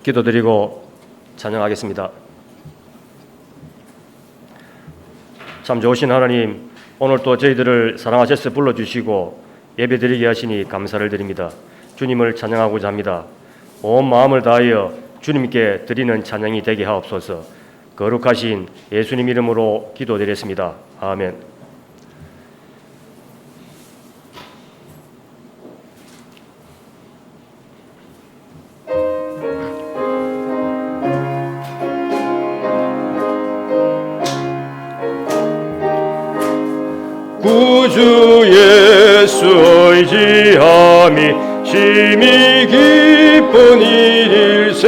기도드리고 찬양하겠습니다. 참 좋으신 하나님, 오늘 또 저희들을 사랑하셔서 불러주시고 예배드리게 하시니 감사를 드립니다. 주님을 찬양하고자 합니다. 온 마음을 다하여 주님께 드리는 찬양이 되게 하옵소서. 거룩하신 예수님 이름으로 기도드렸습니다. 아멘. 구주 예수 의지함이 심히 기쁜 일일세.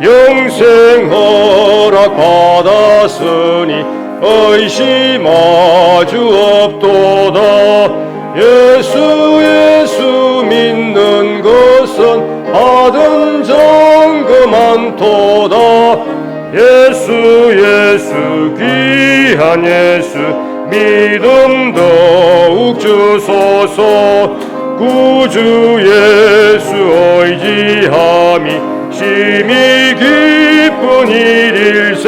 영생 허락 받았으니 의심하주 없도다. 예수 믿는 것은 받은 정금 많도다. 예수 귀한 예수 믿음 더욱 주소서. 구주 예수 의지함이 심히 기쁜 일일세.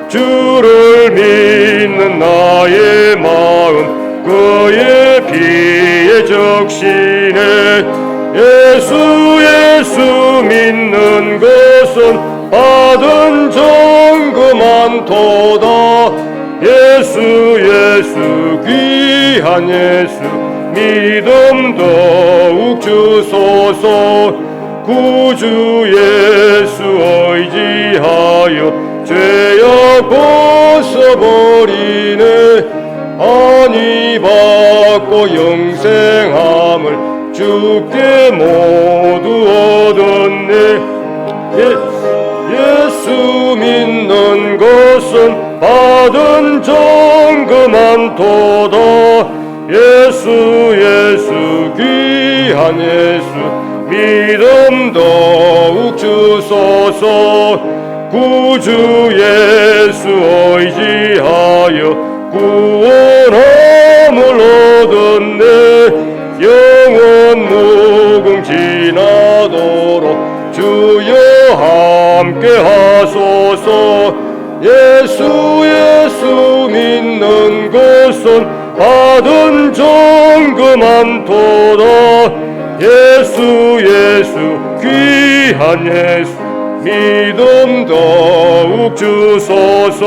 주를 믿는 나의 마음 그의 피에 적시네. 예수 믿는 것은 받은 정금 많도다. 예수 귀한 예수 믿음 더욱 주소서. 구주 예수 의지하여 죄악 벗어버리네. 안위 받고 영생함을 주께 모두 얻었네. 예수 믿는 것은 받은 정금 많도다. 예수 귀한 예수 믿음 더욱 주소서. 구주 예수 의지하여 구원함을 얻었네. 영원 무궁 지나도록 주여 함께 하소서. 예수 믿는 것은 받은 정금 많도다. 예수 귀한 예수 믿음 더욱 주소서.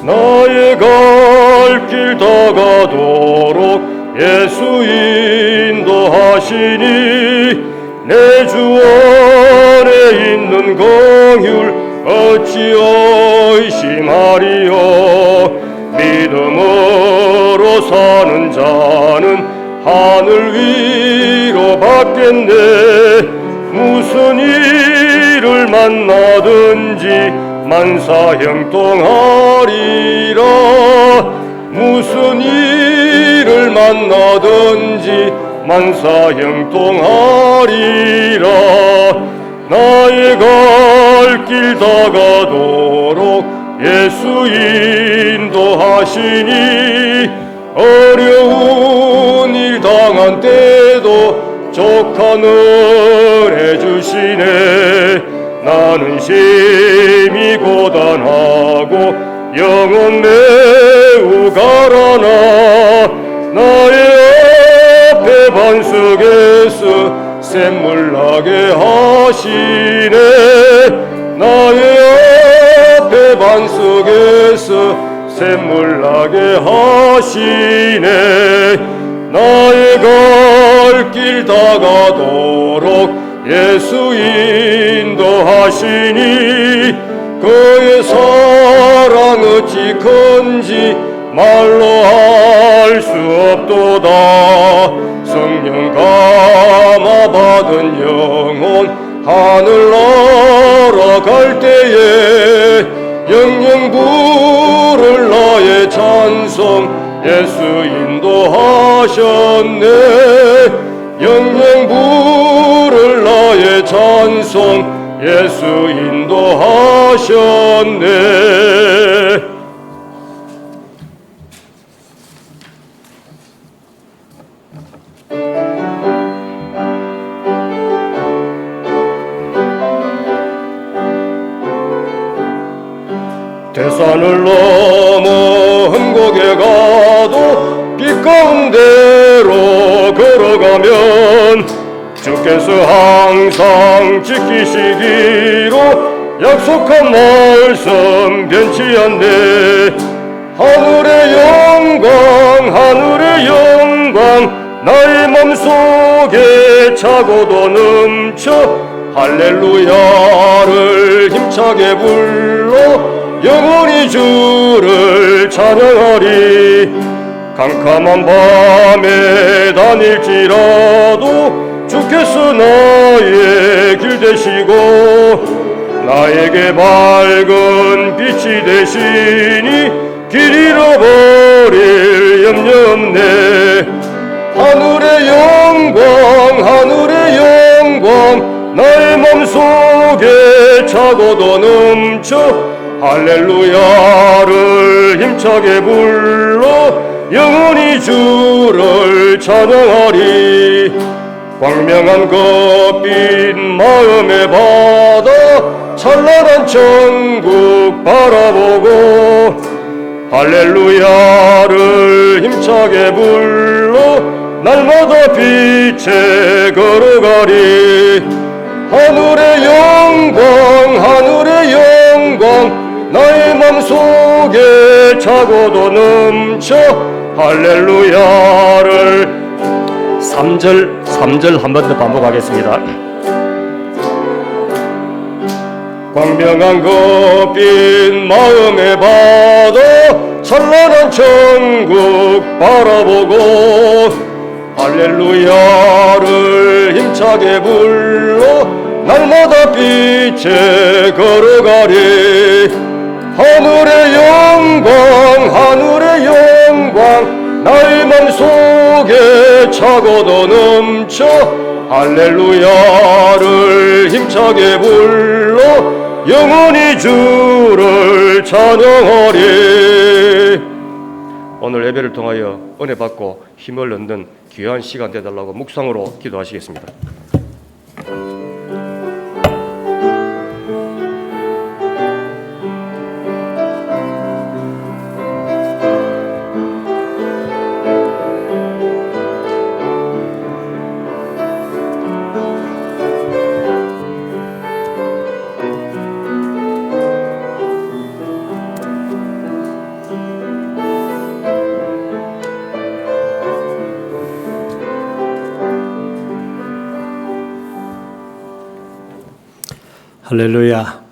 나의 갈 길 다가도록 예수 인도하시니. 내 주 안에 있는 긍휼 어찌 의심하리요. 믿음으로 사는 자는 하늘 위로 받겠네. 무슨 일을 만나든지 만사 형통하리라. 무슨 일을 만나든지 만사 형통하리라. 나의 갈 길 다가도록 예수 인도하시니. 어려운 일 당한 때도 족한 은혜 주시네. 나는 심히 고단하고 영혼 매우 가라나. 나의 앞에 반석에서 샘물 나게 하시네. 나의 앞에 반석에서 샘물 나게 하시네. 나의 갈 길 다가도록 예수 인도하시니. 그의 사랑 어찌 큰지 말로 할 수 없도다. 성령 감화 받은 영혼 하늘 날아갈 때에 영영 부를 나의 찬송 예수 인도하셨네. 영영 부를 나의 찬송 예수 인도하셨네. 대산을 넘어 흠곡에 가도 빛 가운데로 걸어가면 주께서 항상 지키시기로 약속한 말씀 변치 않네. 하늘의 영광 나의 맘속에 차고도 넘쳐 할렐루야를 힘차게 불러 영원히 주를 찬양하리. 캄캄한 밤에 다닐지라도 주께서 나의 길 되시고 나에게 밝은 빛이 되시니 길 잃어버릴 염려 없네. 하늘의 영광 나의 맘속에 차고도 넘쳐 할렐루야를 힘차게 불러 영원히 주를 찬양하리. 광명한 그 빛 마음의 바다 찬란한 천국 바라보고 할렐루야를 힘차게 불러 날마다 빛에 걸어가리. 하늘의 영광 나의 맘속에 차고도 넘쳐 할렐루야를 3절 한 번 더 반복하겠습니다. 광명한 그 빛 마음의 바다 찬란한 천국 바라보고 할렐루야를 힘차게 불러 날마다 빛에 걸어가리. 하늘의 영광 나의 맘속에 차고도 넘쳐 할렐루야를 힘차게 불러 영원히 주를 찬양하리. 오늘 예배를 통하여 은혜 받고 힘을 얻는 귀한 시간 되달라고 묵상으로 기도하시겠습니다. 할렐루야.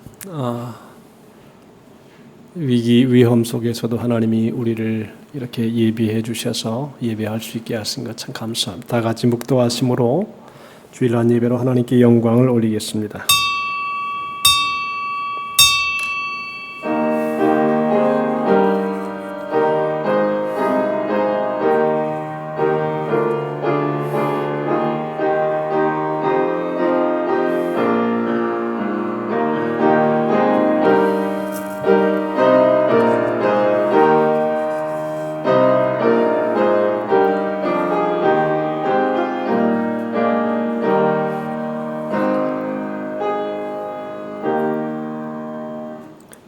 위기 위험 속에서도 하나님이 우리를 이렇게 예비해 주셔서 예배할 수 있게 하신 것 참 감사합니다. 다 같이 묵도하심으로 주일날 예배로 하나님께 영광을 올리겠습니다.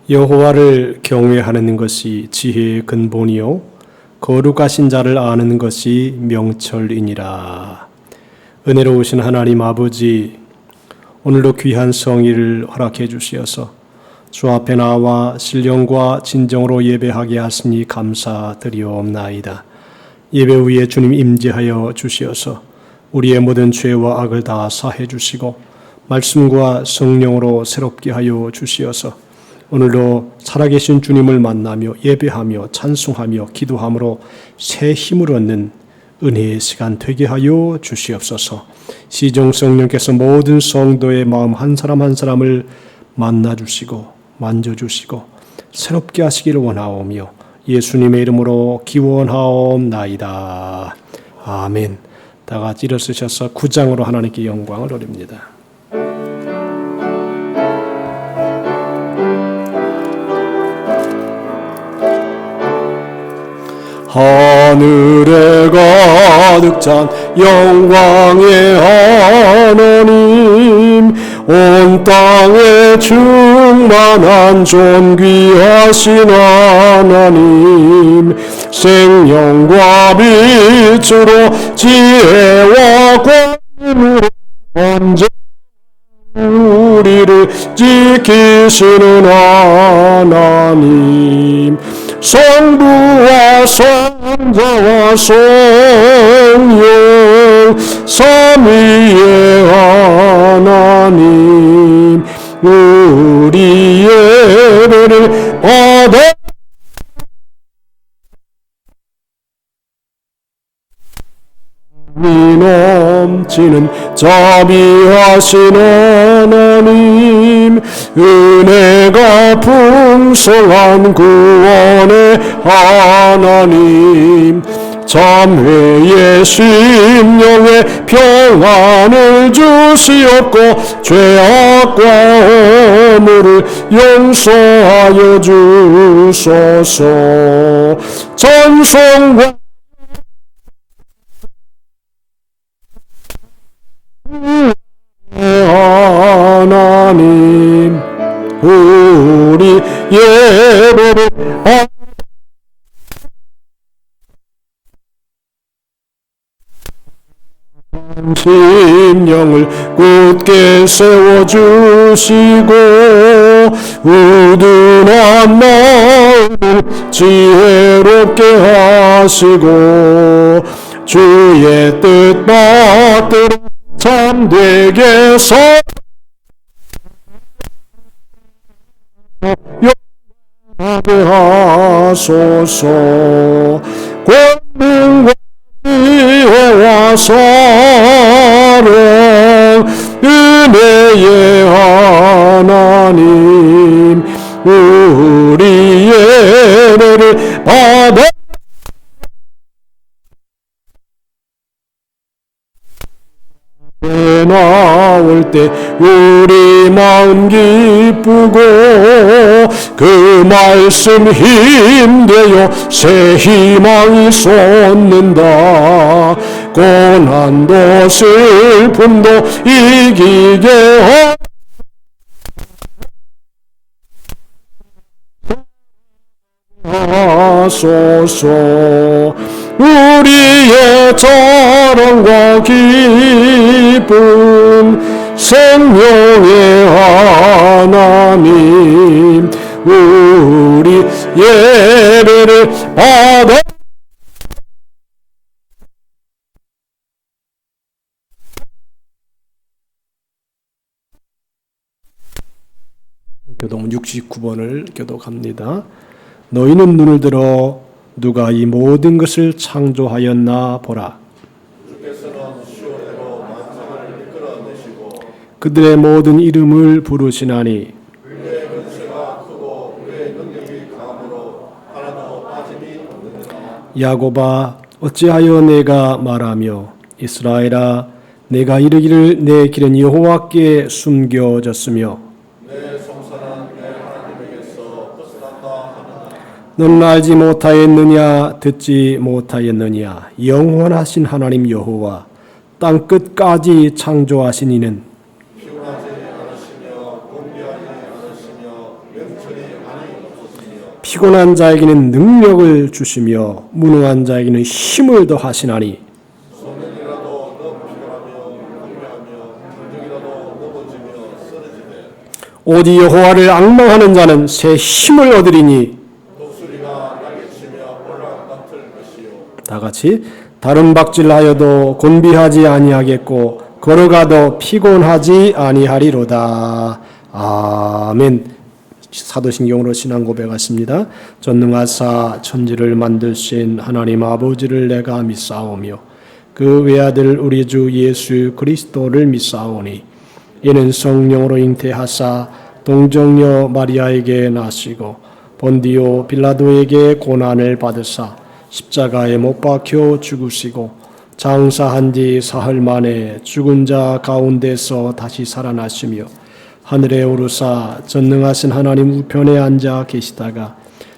여호와를 경외하는 것이 지혜의 근본이요 거룩하신 자를 아는 것이 명철이니라. 은혜로우신 하나님 아버지, 오늘도 귀한 성의를 허락해 주시어서 주 앞에 나와 신령과 진정으로 예배하게 하시니 감사드리옵나이다. 예배 후에 주님 임재하여 주시어서 우리의 모든 죄와 악을 다 사해 주시고 말씀과 성령으로 새롭게 하여 주시어서 오늘도 살아계신 주님을 만나며 예배하며 찬송하며 기도함으로 새 힘을 얻는 은혜의 시간 되게 하여 주시옵소서. 시종성령께서 모든 성도의 마음 한 사람 한 사람을 만나주시고 만져주시고 새롭게 하시기를 원하오며 예수님의 이름으로 기원하옵나이다. 아멘. 다 같이 일어서셔서 9장으로 하나님께 영광을 올립니다. 하늘에 가득 찬 영광의 하나님, 온 땅에 충만한 존귀하신 하나님, 생명과 빛으로 지혜와 권능으로 언제 우리를 지키시는 하나님, 성부와 성자와 성령 삼위의 하나님, 우리 예배를 받아 넘치는 자비하신 하나님, 은혜가 풍성한 구원의 하나님, 참회의 심령에 평안을 주시옵고 죄악과 허물을 용서하여 주소서. 찬송과 하나님, 우리 예배를 심령을 굳게 세워주시고 우둔한 마음을 지혜롭게 하시고 주의 뜻 받들어 참되게 용하게 하소서. 권능과 지혜와 사랑 은혜의 하나님, 우리 예배를 받아 나올 때 우리 마음 기쁘고 그 말씀 힘되어 새 희망이 솟는다. 고난도 슬픔도 이기게 하소서. 우리의 자랑과 기쁨 생명의 하나님, 우리 예배를 받아 교동 69번을 교독합니다. 너희는 눈을 들어 누가 이 모든 것을 창조하였나 보라. 그들의 모든 이름을 부르시나니 야곱아, 어찌하여 내가 말하며 이스라엘아, 내가 이르기를 내 길은 여호와께 숨겨졌으며 너는 알지 못하였느냐, 듣지 못하였느냐. 영원하신 하나님 여호와, 땅 끝까지 창조하신 이는 피곤한 자에게는 능력을 주시며 무능한 자에게는 힘을 더하시나니 오직 여호와를 앙망하는 자는 새 힘을 얻으리니 다 같이 다른 박질하여도 곤비하지 아니하겠고 걸어가도 피곤하지 아니하리로다. 아멘. 사도신경으로 신앙 고백하십니다. 전능하사 천지를 만드신 하나님 아버지를 내가 믿사오며 그 외아들 우리 주 예수 그리스도를 믿사오니 이는 성령으로 잉태하사 동정녀 마리아에게 나시고 본디오 빌라도에게 고난을 받으사 십자가에 못 박혀 죽으시고 장사한 뒤 사흘 만에 죽은 자 가운데서 다시 살아나시며 하늘에 오르사 전능하신 하나님 우편에 앉아 계시다가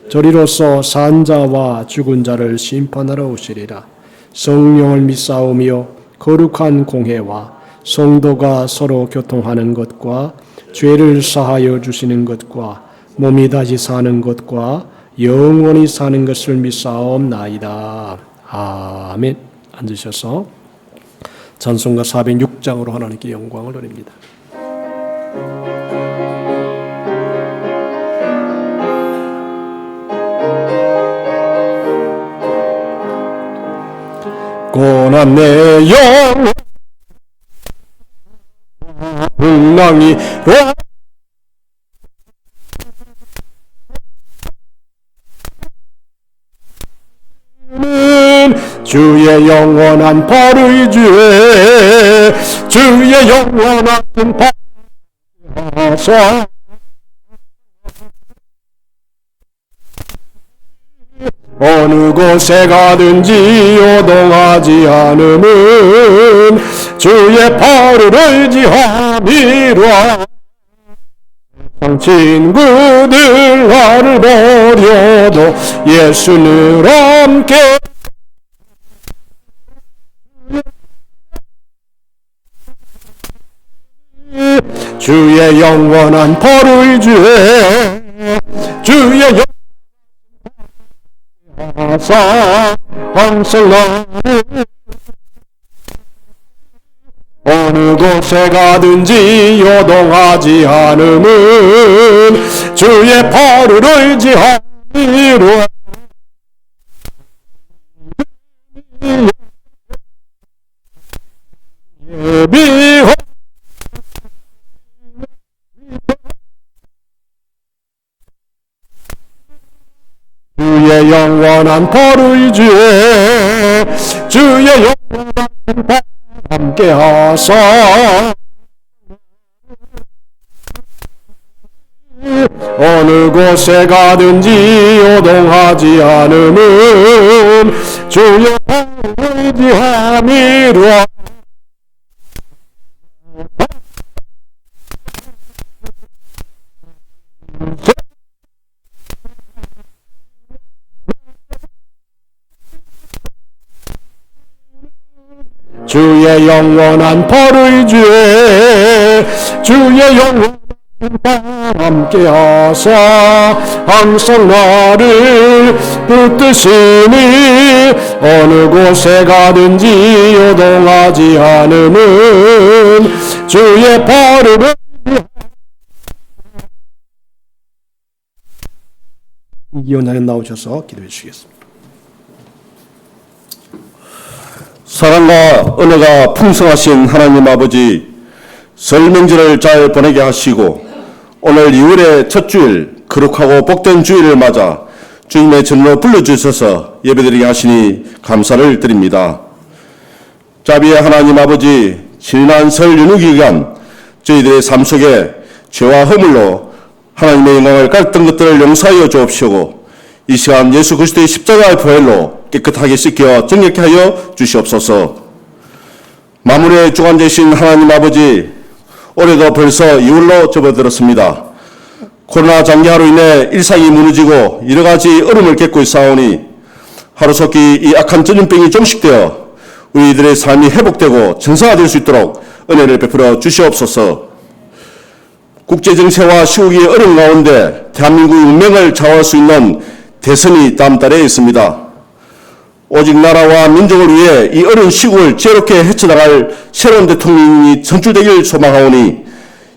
저리로서 산 자와 죽은 자를 심판하러 오시리라. 성령을 믿사오며 거룩한 공회와 성도가 서로 교통하는 것과 죄를 사하여 주시는 것과 몸이 다시 사는 것과 영원히 사는 것을 믿사옵나이다. 아멘. 앉으셔서 찬송가 406장으로 하나님께 영광을 돌립니다. 고난 내 영혼 풍랑이로 주의 영원한 발의 주에 주의 영원한 발하사 어느 곳에 가든지 요동하지 않음은 주의 발을 의지함이라. 친구들 나를 버려도 예수는 함께 주의 영원한 발의 주에 주의 영원하사 항상 나를 어느 곳에 가든지 요동하지 않음은 주의 발을 의지함이로 예비하 주의 영원한 발의 주에 주의 영원한 발 함께 하사 어느 곳에 가든지 요동하지 않음은 주의 발을 의지함이라. 주의 영원한 발의 주에 주의 영원한 발 함께 하사 항상 나를 붙드시니 어느 곳에 가든지 요동하지 않음은 주의 발을 이기원장님 나오셔서 기도해 주시겠습니다. 사랑과 은혜가 풍성하신 하나님 아버지, 설 명절을 잘 보내게 하시고 오늘 2월의 첫 주일, 거룩하고 복된 주일을 맞아 주님의 전으로 불러주셔서 예배드리게 하시니 감사를 드립니다. 자비의 하나님 아버지, 지난 설 연휴 기간 저희들의 삶 속에 죄와 허물로 하나님의 영광을 깎던 것들을 용서하여 주옵시고 이 시간 예수 그리스도의 십자가의 보혈로 깨끗하게 씻겨 정결케 하여 주시옵소서. 만물의 주관 되신 하나님 아버지, 올해도 벌써 2월로 접어들었습니다. 코로나 장기화로 인해 일상이 무너지고 여러 가지 어려움을 겪고 있사오니 하루속히 이 악한 전염병이 종식되어 우리들의 삶이 회복되고 정상화될 수 있도록 은혜를 베풀어 주시옵소서. 국제정세와 시국이 어려운 가운데 대한민국의 운명을 좌우할 수 있는 대선이 다음 달에 있습니다. 오직 나라와 민족을 위해 이 어려운 시국을 지혜롭게 헤쳐나갈 새로운 대통령이 선출되길 소망하오니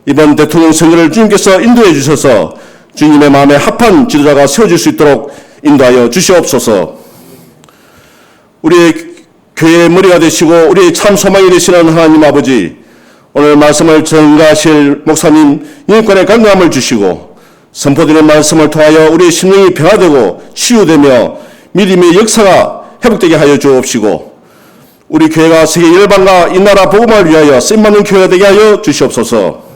이번 대통령 선거를 주님께서 인도해 주셔서 주님의 마음에 합한 지도자가 세워질 수 있도록 인도하여 주시옵소서. 우리의 교회의 머리가 되시고 우리의 참 소망이 되시는 하나님 아버지, 오늘 말씀을 전가하실 목사님 영권의 강건함을 주시고 선포되는 말씀을 통하여 우리의 심령이 변화되고 치유되며 믿음의 역사가 회복되게 하여 주옵시고 우리 교회가 세계 열방과 이 나라 복음을 위하여 쓰임받는 교회가 되게 하여 주시옵소서.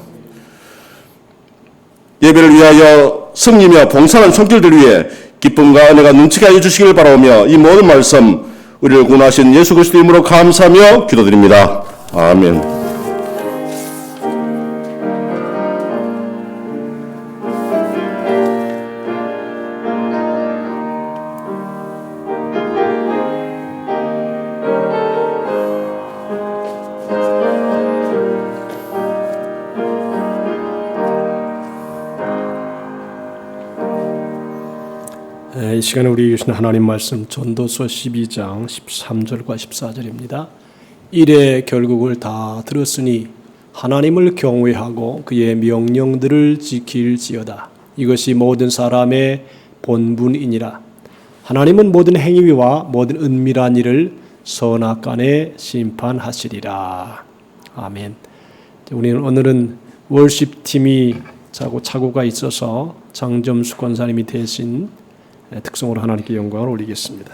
예배를 위하여 섬기며 봉사하는 손길들 위해 기쁨과 은혜가 넘치게 하여 주시길 바라오며 이 모든 말씀 우리를 구원하신 예수 그리스도 이름으로 감사하며 기도드립니다. 아멘. 이 시간에 우리에게 주신 하나님 말씀 전도서 12장 13절과 14절입니다. 일의 결국을 다 들었으니 하나님을 경외하고 그의 명령들을 지킬지어다. 이것이 모든 사람의 본분이니라. 하나님은 모든 행위와 모든 은밀한 일을 선악간에 심판하시리라. 아멘. 우리는 오늘은 월십팀이 착오가 있어서 장점수 권사님이 대신 특성으로 하나님께 영광을 올리겠습니다.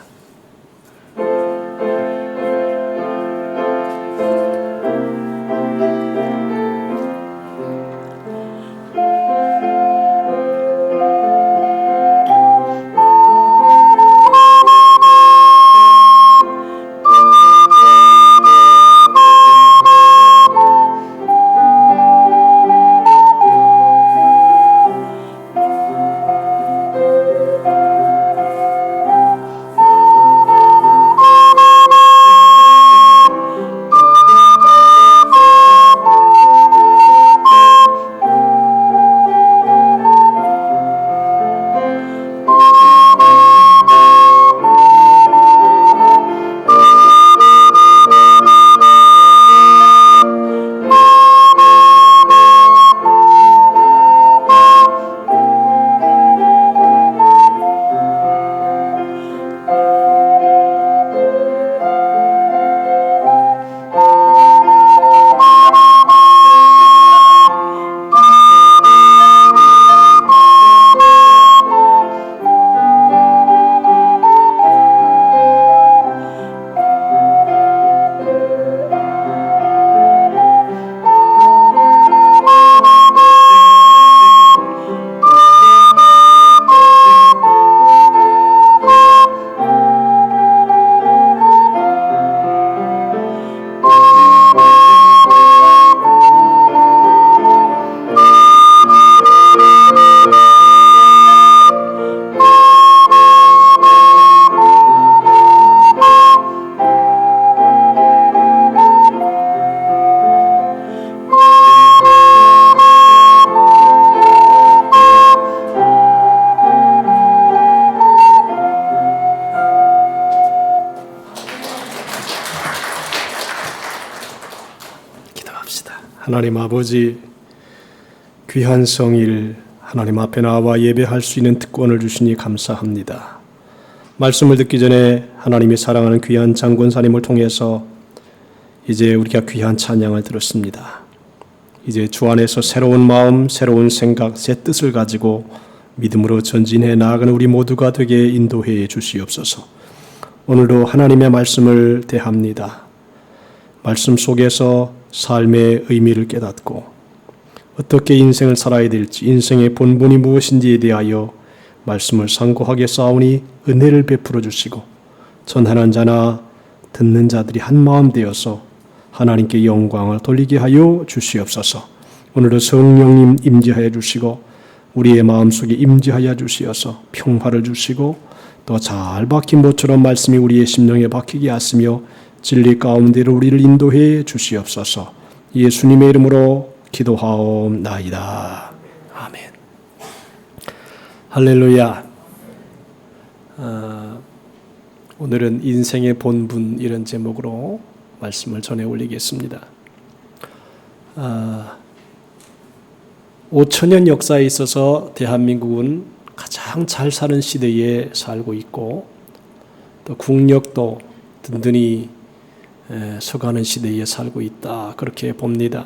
하나님 아버지, 귀한 성일 하나님 앞에 나와 예배할 수 있는 특권을 주시니 감사합니다. 말씀을 듣기 전에 하나님이 사랑하는 귀한 장권사님을 통해서 이제 우리가 귀한 찬양을 들었습니다. 이제 주 안에서 새로운 마음, 새로운 생각, 새 뜻을 가지고 믿음으로 전진해 나아가는 우리 모두가 되게 인도해 주시옵소서. 오늘도 하나님의 말씀을 대합니다. 말씀 속에서 삶의 의미를 깨닫고 어떻게 인생을 살아야 될지, 인생의 본분이 무엇인지에 대하여 말씀을 상고하게 싸우니 은혜를 베풀어 주시고 전하는 자나 듣는 자들이 한 마음 되어서 하나님께 영광을 돌리게 하여 주시옵소서. 오늘도 성령님 임재하여 주시고 우리의 마음속에 임재하여 주시어서 평화를 주시고 또 잘 박힌 모처럼 말씀이 우리의 심령에 박히게 하시며 진리 가운데로 우리를 인도해 주시옵소서. 예수님의 이름으로 기도하옵나이다. 아멘. 할렐루야. 오늘은 인생의 본분 이런 제목으로 말씀을 전해 올리겠습니다. 5천년 역사에 있어서 대한민국은 가장 잘 사는 시대에 살고 있고 또 국력도 든든히 서가는 시대에 살고 있다, 그렇게 봅니다.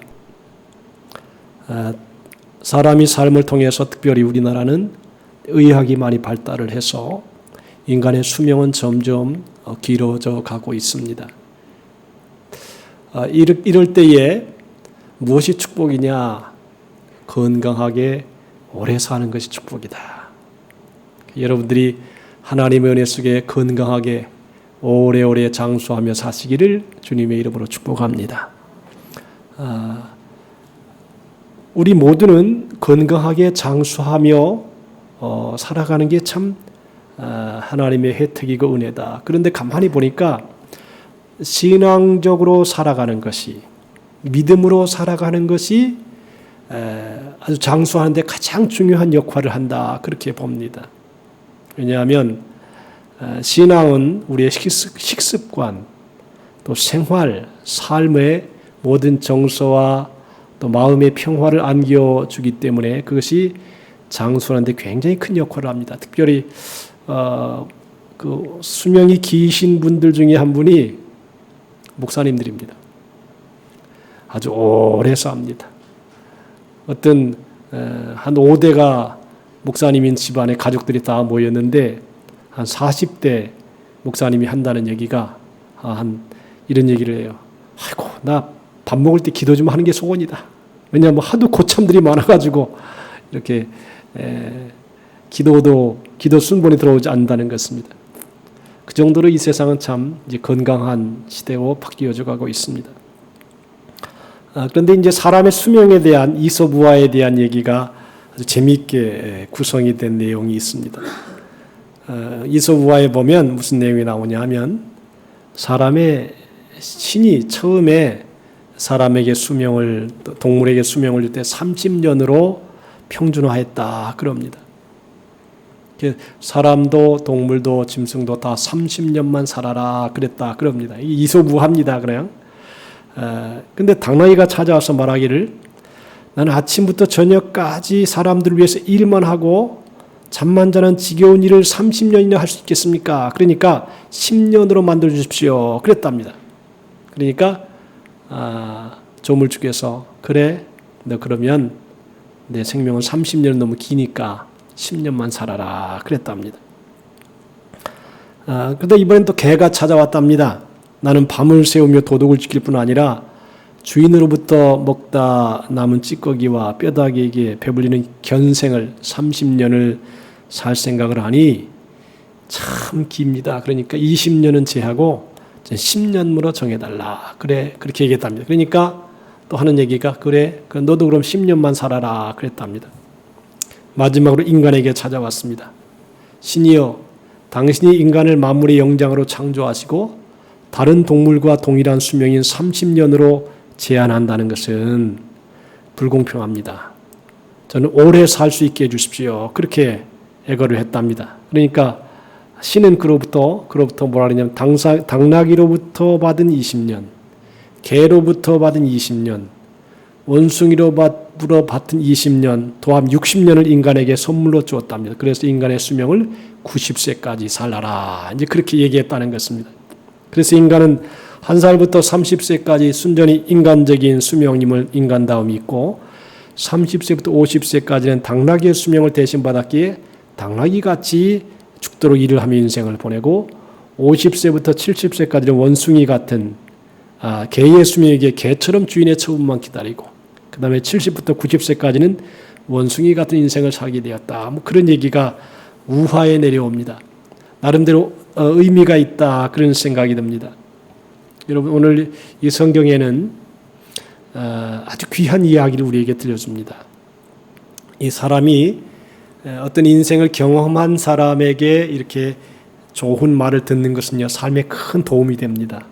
사람이 삶을 통해서 특별히 우리나라는 의학이 많이 발달을 해서 인간의 수명은 점점 길어져 가고 있습니다. 이럴 때에 무엇이 축복이냐? 건강하게 오래 사는 것이 축복이다. 여러분들이 하나님의 은혜 속에 건강하게 오래오래 장수하며 사시기를 주님의 이름으로 축복합니다. 우리 모두는 건강하게 장수하며 살아가는 게 참 하나님의 혜택이고 은혜다. 그런데 가만히 보니까 신앙적으로 살아가는 것이, 믿음으로 살아가는 것이 아주 장수하는 데 가장 중요한 역할을 한다, 그렇게 봅니다. 왜냐하면 신앙은 우리의 식습관, 또 생활, 삶의 모든 정서와 또 마음의 평화를 안겨주기 때문에 그것이 장수하는 데 굉장히 큰 역할을 합니다. 특별히 그 수명이 기신 분들 중에 한 분이 목사님들입니다. 아주 오래 삽니다. 어떤 한 5대가 목사님인 집안에 가족들이 다 모였는데 한 40대 목사님이 한다는 얘기가 이런 얘기를 해요. 아이고, 나 밥 먹을 때 기도 좀 하는 게 소원이다. 왜냐하면 하도 고참들이 많아가지고 이렇게 기도 순번이 들어오지 않는다는 것입니다. 그 정도로 이 세상은 참 이제 건강한 시대로 바뀌어져 가고 있습니다. 그런데 이제 사람의 수명에 대한 이솝우화에 대한 얘기가 아주 재미있게 구성이 된 내용이 있습니다. 이솝우화에 보면 무슨 내용이 나오냐 하면 사람의 신이 처음에 사람에게 수명을, 동물에게 수명을 줄 때 30년으로 평준화했다 그럽니다. 사람도 동물도 짐승도 다 30년만 살아라 그랬다 그럽니다. 이솝우화입니다. 그냥. 근데 당나귀가 찾아와서 말하기를 나는 아침부터 저녁까지 사람들을 위해서 일만 하고 잠만 자는 지겨운 일을 30년이나 할 수 있겠습니까? 그러니까 10년으로 만들어 주십시오. 그랬답니다. 그러니까 조물주께서 그래, 너 그러면 내 생명은 30년 너무 기니까 10년만 살아라 그랬답니다. 그런데 이번엔 또 개가 찾아왔답니다. 나는 밤을 새우며 도둑을 지킬 뿐 아니라 주인으로부터 먹다 남은 찌꺼기와 뼈다귀에게 배불리는 견생을 30년을 살 생각을 하니 참 깁니다. 그러니까 20년은 제하고 10년으로 정해달라. 그래, 그렇게 얘기했답니다. 그러니까 또 하는 얘기가 그래, 너도 그럼 10년만 살아라 그랬답니다. 마지막으로 인간에게 찾아왔습니다. 신이여, 당신이 인간을 만물의 영장으로 창조하시고 다른 동물과 동일한 수명인 30년으로 제한한다는 것은 불공평합니다. 저는 오래 살 수 있게 해주십시오. 그렇게 애거를 했답니다. 그러니까 신은 그로부터 뭐라 그러냐면 당나귀로부터 받은 20년, 개로부터 받은 20년, 원숭이로부터 받은 20년, 도합 60년을 인간에게 선물로 주었답니다. 그래서 인간의 수명을 90세까지 살아라. 이제 그렇게 얘기했다는 것입니다. 그래서 인간은 1살부터 30세까지 순전히 인간적인 수명임을 인간다움이 있고 30세부터 50세까지는 당나귀의 수명을 대신 받았기에 당나귀같이 죽도록 일을 하며 인생을 보내고 50세부터 70세까지는 원숭이 같은 개의 수명에게 개처럼 주인의 처분만 기다리고 그 다음에 70부터 90세까지는 원숭이 같은 인생을 살게 되었다. 뭐 그런 얘기가 우화에 내려옵니다. 나름대로 의미가 있다 그런 생각이 듭니다. 여러분 오늘 이 성경에는 아주 귀한 이야기를 우리에게 들려줍니다. 이 사람이 어떤 인생을 경험한 사람에게 이렇게 좋은 말을 듣는 것은요 삶에 큰 도움이 됩니다.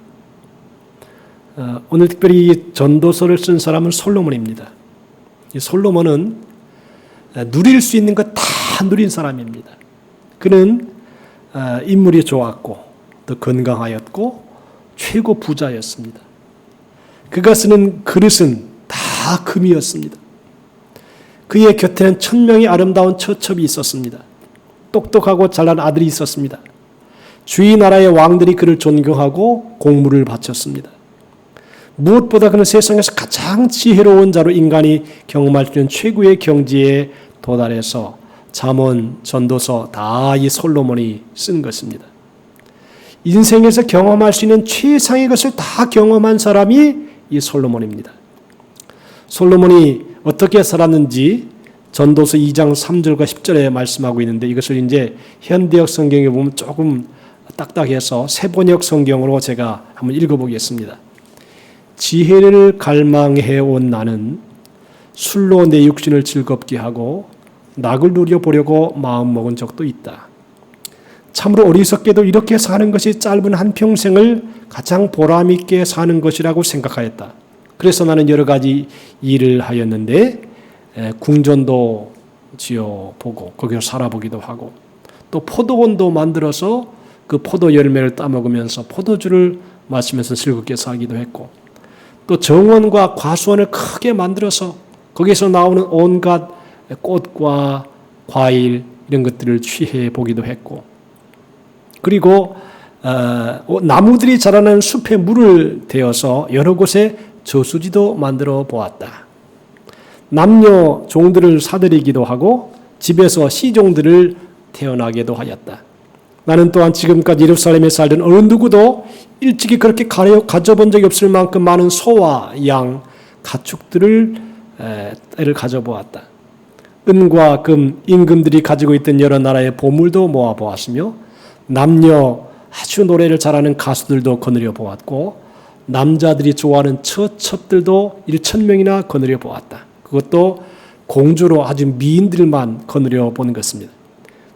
오늘 특별히 이 전도서를 쓴 사람은 솔로몬입니다. 이 솔로몬은 누릴 수 있는 것 다 누린 사람입니다. 그는 인물이 좋았고 또 건강하였고 최고 부자였습니다. 그가 쓰는 그릇은 다 금이었습니다. 그의 곁에는 1000명의 아름다운 처첩이 있었습니다. 똑똑하고 잘난 아들이 있었습니다. 주위 나라의 왕들이 그를 존경하고 공물을 바쳤습니다. 무엇보다 그는 세상에서 가장 지혜로운 자로 인간이 경험할 수 있는 최고의 경지에 도달해서 잠언, 전도서 다 이 솔로몬이 쓴 것입니다. 인생에서 경험할 수 있는 최상의 것을 다 경험한 사람이 이 솔로몬입니다. 솔로몬이 어떻게 살았는지 전도서 2장 3절과 10절에 말씀하고 있는데 이것을 이제 현대역 성경에 보면 조금 딱딱해서 세번역 성경으로 제가 한번 읽어보겠습니다. 지혜를 갈망해온 나는 술로 내 육신을 즐겁게 하고 낙을 누려보려고 마음먹은 적도 있다. 참으로 어리석게도 이렇게 사는 것이 짧은 한평생을 가장 보람있게 사는 것이라고 생각하였다. 그래서 나는 여러 가지 일을 하였는데 궁전도 지어보고 거기서 살아보기도 하고 또 포도원도 만들어서 그 포도 열매를 따먹으면서 포도주를 마시면서 즐겁게 살기도 했고, 또 정원과 과수원을 크게 만들어서 거기서 나오는 온갖 꽃과 과일 이런 것들을 취해 보기도 했고, 그리고 나무들이 자라는 숲에 물을 대어서 여러 곳에 저수지도 만들어 보았다. 남녀 종들을 사들이기도 하고 집에서 시종들을 태어나게도 하였다. 나는 또한 지금까지 예루살렘에 살던 어느 누구도 일찍이 그렇게 가져본 적이 없을 만큼 많은 소와 양, 가축들을 가져보았다. 은과 금, 임금들이 가지고 있던 여러 나라의 보물도 모아보았으며 남녀 아주 노래를 잘하는 가수들도 거느려 보았고 남자들이 좋아하는 처첩들도 1,000명이나 거느려 보았다. 그것도 공주로 아주 미인들만 거느려 본 것입니다.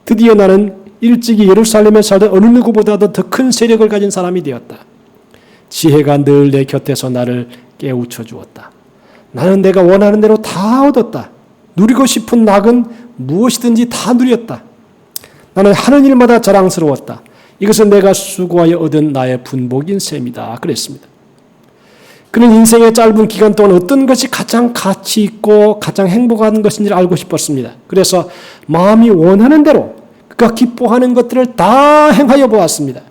드디어 나는 일찍이 예루살렘에 살던 어느 누구보다도 더 큰 세력을 가진 사람이 되었다. 지혜가 늘 내 곁에서 나를 깨우쳐 주었다. 나는 내가 원하는 대로 다 얻었다. 누리고 싶은 낙은 무엇이든지 다 누렸다. 나는 하는 일마다 자랑스러웠다. 이것은 내가 수고하여 얻은 나의 분복인 셈이다. 그랬습니다. 그는 인생의 짧은 기간 동안 어떤 것이 가장 가치 있고 가장 행복한 것인지를 알고 싶었습니다. 그래서 마음이 원하는 대로 그가 기뻐하는 것들을 다 행하여 보았습니다.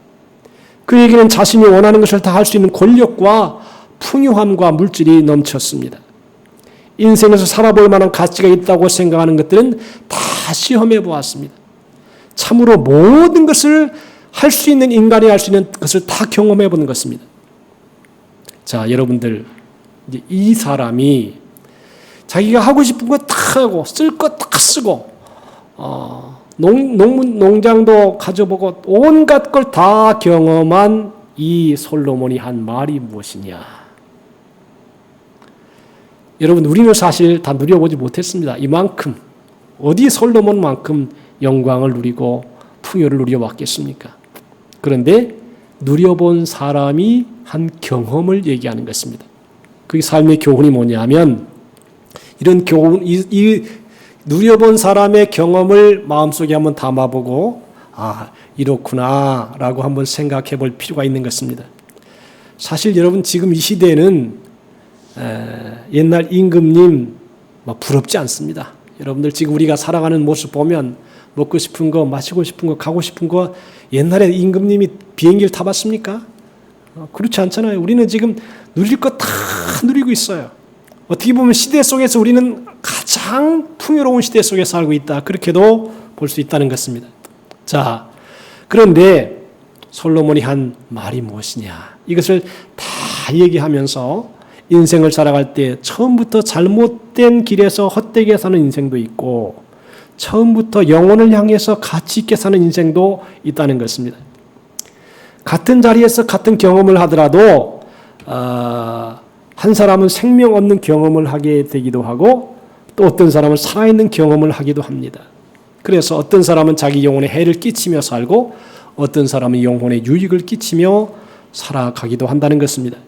그에게는 자신이 원하는 것을 다 할 수 있는 권력과 풍요함과 물질이 넘쳤습니다. 인생에서 살아볼 만한 가치가 있다고 생각하는 것들은 다 시험해 보았습니다. 참으로 모든 것을 할 수 있는 인간이 할 수 있는 것을 다 경험해 보는 것입니다. 자, 여러분들, 이제 이 사람이 자기가 하고 싶은 거 다 하고 쓸 거 다 쓰고 농장도 가져보고 온갖 걸 다 경험한 이 솔로몬이 한 말이 무엇이냐? 여러분, 우리는 사실 다 누려보지 못했습니다. 이만큼 어디 솔로몬만큼 영광을 누리고 풍요를 누려봤겠습니까? 그런데 누려본 사람이 한 경험을 얘기하는 것입니다. 그 삶의 교훈이 뭐냐면 이런 교훈, 이 누려본 사람의 경험을 마음속에 한번 담아보고 이렇구나 라고 한번 생각해 볼 필요가 있는 것입니다. 사실 여러분 지금 이 시대에는 옛날 임금님 부럽지 않습니다. 여러분들 지금 우리가 살아가는 모습 보면 먹고 싶은 거, 마시고 싶은 거, 가고 싶은 거, 옛날에 임금님이 비행기를 타봤습니까? 그렇지 않잖아요. 우리는 지금 누릴 거 다 누리고 있어요. 어떻게 보면 시대 속에서 우리는 가장 풍요로운 시대 속에 살고 있다. 그렇게도 볼 수 있다는 것입니다. 자, 그런데 솔로몬이 한 말이 무엇이냐? 이것을 다 얘기하면서 인생을 살아갈 때 처음부터 잘못된 길에서 헛되게 사는 인생도 있고 처음부터 영혼을 향해서 가치 있게 사는 인생도 있다는 것입니다. 같은 자리에서 같은 경험을 하더라도 한 사람은 생명 없는 경험을 하게 되기도 하고 또 어떤 사람은 살아있는 경험을 하기도 합니다. 그래서 어떤 사람은 자기 영혼에 해를 끼치며 살고 어떤 사람은 영혼에 유익을 끼치며 살아가기도 한다는 것입니다.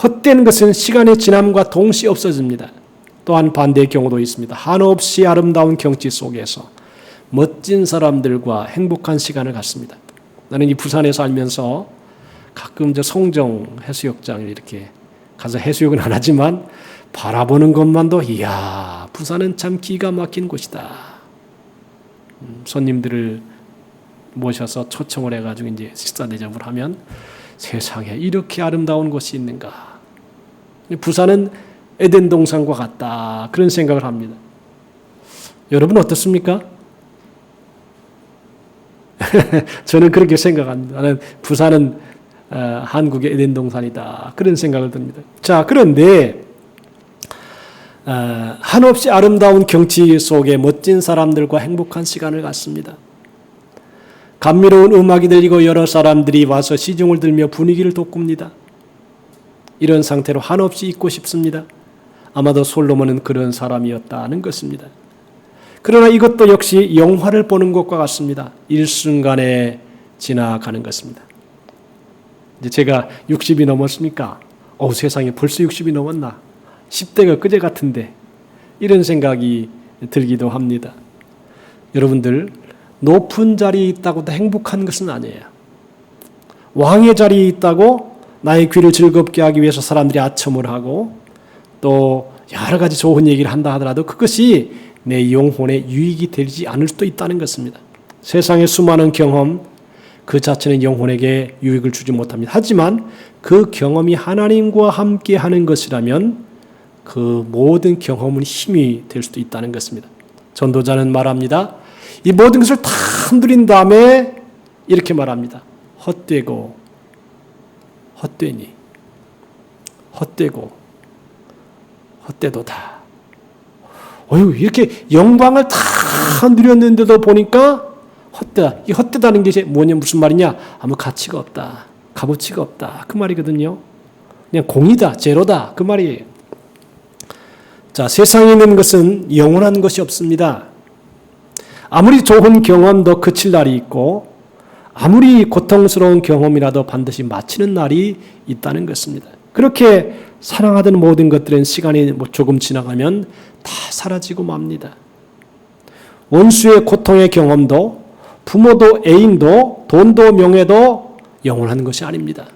헛된 것은 시간의 지남과 동시에 없어집니다. 또한 반대의 경우도 있습니다. 한없이 아름다운 경치 속에서 멋진 사람들과 행복한 시간을 갖습니다. 나는 이 부산에 살면서 가끔 저 송정 해수욕장에 이렇게 가서 해수욕은 안 하지만 바라보는 것만도 이야, 부산은 참 기가 막힌 곳이다. 손님들을 모셔서 초청을 해가지고 이제 식사 대접을 하면 세상에 이렇게 아름다운 곳이 있는가. 부산은 에덴 동산과 같다. 그런 생각을 합니다. 여러분 어떻습니까? 저는 그렇게 생각합니다. 나는 부산은 한국의 에덴 동산이다. 그런 생각을 듭니다. 자, 그런데 한없이 아름다운 경치 속에 멋진 사람들과 행복한 시간을 갖습니다. 감미로운 음악이 들리고 여러 사람들이 와서 시중을 들며 분위기를 돋굽니다. 이런 상태로 한없이 있고 싶습니다. 아마도 솔로몬은 그런 사람이었다는 것입니다. 그러나 이것도 역시 영화를 보는 것과 같습니다. 일순간에 지나가는 것입니다. 이제 제가 60이 넘었습니까? 세상에 벌써 60이 넘었나? 10대가 그제 같은데 이런 생각이 들기도 합니다. 여러분들 높은 자리에 있다고 다 행복한 것은 아니에요. 왕의 자리에 있다고 나의 귀를 즐겁게 하기 위해서 사람들이 아첨을 하고 또 여러 가지 좋은 얘기를 한다 하더라도 그것이 내 영혼에 유익이 되지 않을 수도 있다는 것입니다. 세상의 수많은 경험 그 자체는 영혼에게 유익을 주지 못합니다. 하지만 그 경험이 하나님과 함께 하는 것이라면 그 모든 경험은 힘이 될 수도 있다는 것입니다. 전도자는 말합니다. 이 모든 것을 다 누린 다음에 이렇게 말합니다. 헛되고 헛되니 헛되고 헛되도다. 이렇게 영광을 다 누렸는데도 보니까 헛되다. 이 헛되다는 게 뭐냐 무슨 말이냐? 아무 가치가 없다. 값어치가 없다. 그 말이거든요. 그냥 공이다. 제로다. 그 말이에요. 자, 세상에 있는 것은 영원한 것이 없습니다. 아무리 좋은 경험도 그칠 날이 있고 아무리 고통스러운 경험이라도 반드시 마치는 날이 있다는 것입니다. 그렇게 사랑하던 모든 것들은 시간이 조금 지나가면 다 사라지고 맙니다. 원수의 고통의 경험도 부모도 애인도 돈도 명예도 영원한 것이 아닙니다.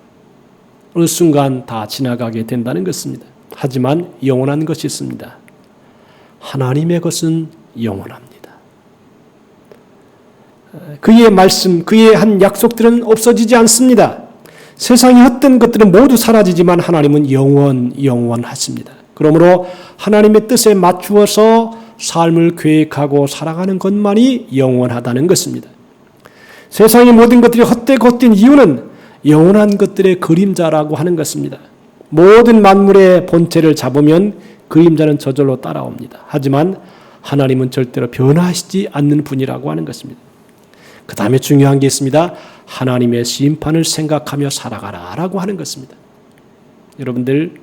어느 순간 다 지나가게 된다는 것입니다. 하지만 영원한 것이 있습니다. 하나님의 것은 영원합니다. 그의 말씀, 그의 한 약속들은 없어지지 않습니다. 세상의 헛된 것들은 모두 사라지지만 하나님은 영원하십니다. 그러므로 하나님의 뜻에 맞추어서 삶을 계획하고 살아가는 것만이 영원하다는 것입니다. 세상의 모든 것들이 헛된 이유는 영원한 것들의 그림자라고 하는 것입니다. 모든 만물의 본체를 잡으면 그림자는 저절로 따라옵니다. 하지만 하나님은 절대로 변화하시지 않는 분이라고 하는 것입니다. 그 다음에 중요한 게 있습니다. 하나님의 심판을 생각하며 살아가라 라고 하는 것입니다. 여러분들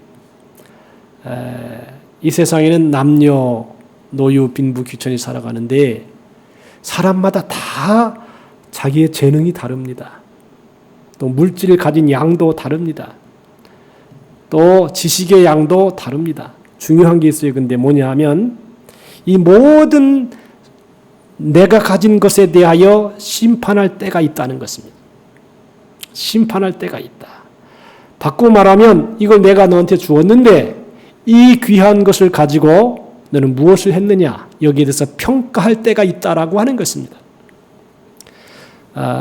이 세상에는 남녀 노유 빈부 귀천이 살아가는데 사람마다 다 자기의 재능이 다릅니다. 또 물질을 가진 양도 다릅니다. 또 지식의 양도 다릅니다. 중요한 게 있어요. 근데 뭐냐 하면 이 모든 내가 가진 것에 대하여 심판할 때가 있다는 것입니다. 심판할 때가 있다. 바꾸고 말하면 이걸 내가 너한테 주었는데 이 귀한 것을 가지고 너는 무엇을 했느냐 여기에 대해서 평가할 때가 있다라고 하는 것입니다.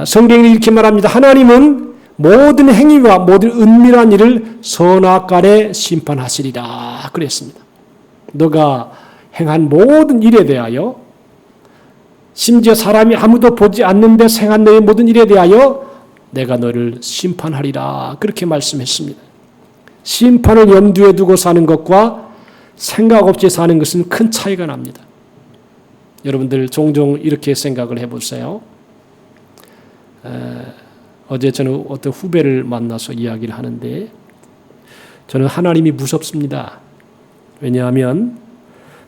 성경이 이렇게 말합니다. 하나님은 모든 행위와 모든 은밀한 일을 선악간에 심판하시리라 그랬습니다. 너가 행한 모든 일에 대하여 심지어 사람이 아무도 보지 않는데 행한 너의 모든 일에 대하여 내가 너를 심판하리라 그렇게 말씀했습니다. 심판을 염두에 두고 사는 것과 생각 없이 사는 것은 큰 차이가 납니다. 여러분들 종종 이렇게 생각을 해보세요. 어제 저는 어떤 후배를 만나서 이야기를 하는데 저는 하나님이 무섭습니다. 왜냐하면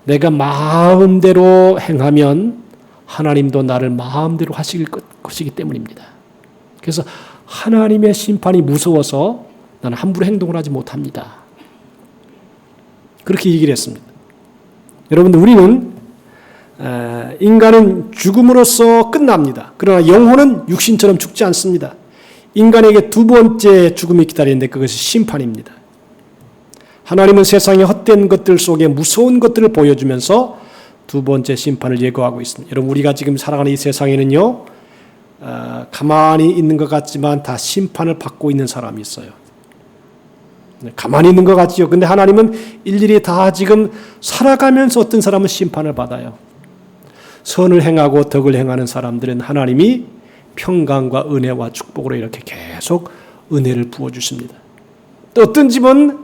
내가 마음대로 행하면 하나님도 나를 마음대로 하실 것이기 때문입니다. 그래서 하나님의 심판이 무서워서 나는 함부로 행동을 하지 못합니다. 그렇게 얘기를 했습니다. 여러분들 우리는 인간은 죽음으로써 끝납니다. 그러나 영혼은 육신처럼 죽지 않습니다. 인간에게 두 번째 죽음이 기다리는데 그것이 심판입니다. 하나님은 세상의 헛된 것들 속에 무서운 것들을 보여주면서 두 번째 심판을 예고하고 있습니다. 여러분 우리가 지금 살아가는 이 세상에는요 가만히 있는 것 같지만 다 심판을 받고 있는 사람이 있어요. 가만히 있는 것 같지요. 근데 하나님은 일일이 다 지금 살아가면서 어떤 사람은 심판을 받아요. 선을 행하고 덕을 행하는 사람들은 하나님이 평강과 은혜와 축복으로 이렇게 계속 은혜를 부어주십니다. 또 어떤 집은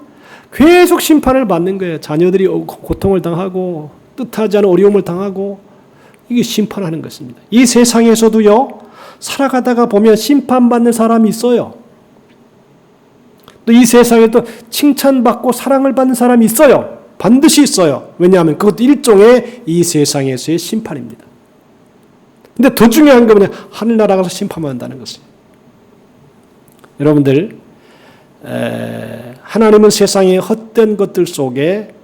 계속 심판을 받는 거예요. 자녀들이 고통을 당하고 뜻하지 않은 어려움을 당하고 이게 심판하는 것입니다. 이 세상에서도요 살아가다가 보면 심판받는 사람이 있어요. 또 이 세상에 또 칭찬받고 사랑을 받는 사람이 있어요. 반드시 있어요. 왜냐하면 그것도 일종의 이 세상에서의 심판입니다. 근데 더 중요한 건 뭐냐? 하늘나라 가서 심판받는다는 것이에요. 여러분들 하나님은 세상의 헛된 것들 속에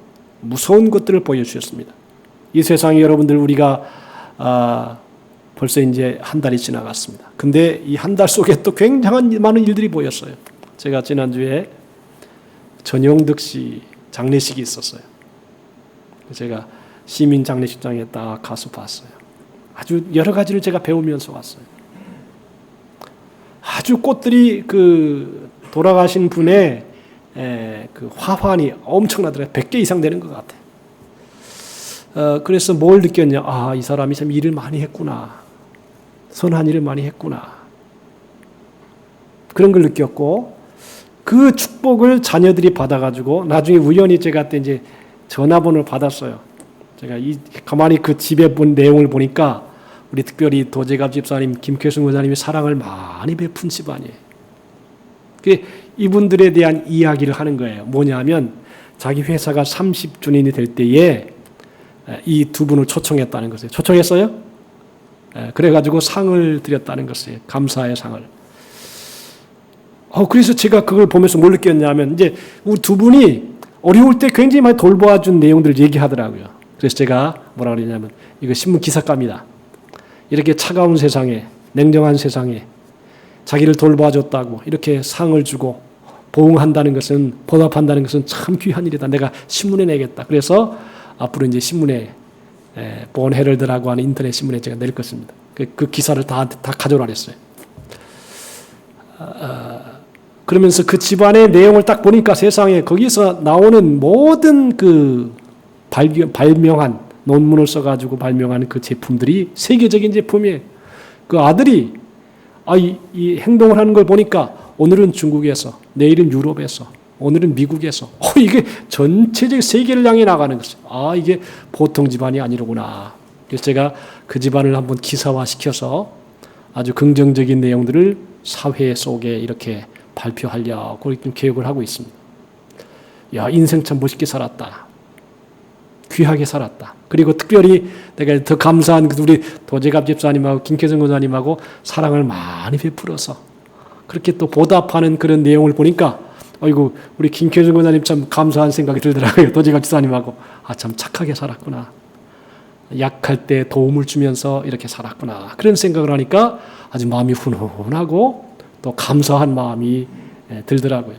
무서운 것들을 보여주셨습니다. 이 세상에 여러분들 우리가 벌써 이제 한 달이 지나갔습니다. 근데 이 한 달 속에 또 굉장한 많은 일들이 보였어요. 제가 지난주에 전용득 씨 장례식이 있었어요. 제가 시민 장례식장에 딱 가서 봤어요. 아주 여러 가지를 제가 배우면서 왔어요. 아주 꽃들이 그 돌아가신 분의 그 화환이 엄청나더라고요. 100개 이상 되는 것 같아요. 그래서 뭘 느꼈냐? 아, 이 사람이 참 일을 많이 했구나. 선한 일을 많이 했구나. 그런 걸 느꼈고, 그 축복을 자녀들이 받아가지고, 나중에 우연히 제가 그때 이제 전화번호를 받았어요. 제가 가만히 그 집에 본 내용을 보니까, 우리 특별히 도제갑 집사님, 김쾌순 권사님이 사랑을 많이 베푼 집안이에요. 이분들에 대한 이야기를 하는 거예요. 뭐냐면, 자기 회사가 30주년이 될 때에 이 두 분을 초청했다는 것이에요. 초청했어요? 그래가지고 상을 드렸다는 것이에요. 감사의 상을. 그래서 제가 그걸 보면서 뭘 느꼈냐면, 이제 우리 두 분이 어려울 때 굉장히 많이 돌봐준 내용들을 얘기하더라고요. 그래서 제가 뭐라 그러냐면, 이거 신문 기사감이다. 이렇게 차가운 세상에, 냉정한 세상에 자기를 돌봐줬다고 이렇게 상을 주고 보응한다는 것은, 보답한다는 것은 참 귀한 일이다. 내가 신문에 내겠다. 그래서 앞으로 이제 신문에, 본 헤럴드라고 하는 인터넷 신문에 제가 낼 것입니다. 그 기사를 다 가져오라 그랬어요. 그러면서 그 집안의 내용을 딱 보니까 세상에 거기서 나오는 모든 그 발명한, 논문을 써가지고 발명한 그 제품들이 세계적인 제품이에요. 그 아들이 이 행동을 하는 걸 보니까 오늘은 중국에서, 내일은 유럽에서, 오늘은 미국에서, 이게 전체적 세계를 향해 나가는 것이에요. 이게 보통 집안이 아니로구나. 그래서 제가 그 집안을 한번 기사화시켜서 아주 긍정적인 내용들을 사회 속에 이렇게 발표하려고 이렇게 계획을 하고 있습니다. 야, 인생 참 멋있게 살았다. 귀하게 살았다. 그리고 특별히 내가 더 감사한 우리 도제갑 집사님하고 김쾌성 권사님하고 사랑을 많이 베풀어서 그렇게 또 보답하는 그런 내용을 보니까 아이고, 우리 김쾌성 권사님 참 감사한 생각이 들더라고요. 도제갑 집사님하고. 참 착하게 살았구나. 약할 때 도움을 주면서 이렇게 살았구나. 그런 생각을 하니까 아주 마음이 훈훈하고 또 감사한 마음이 들더라고요.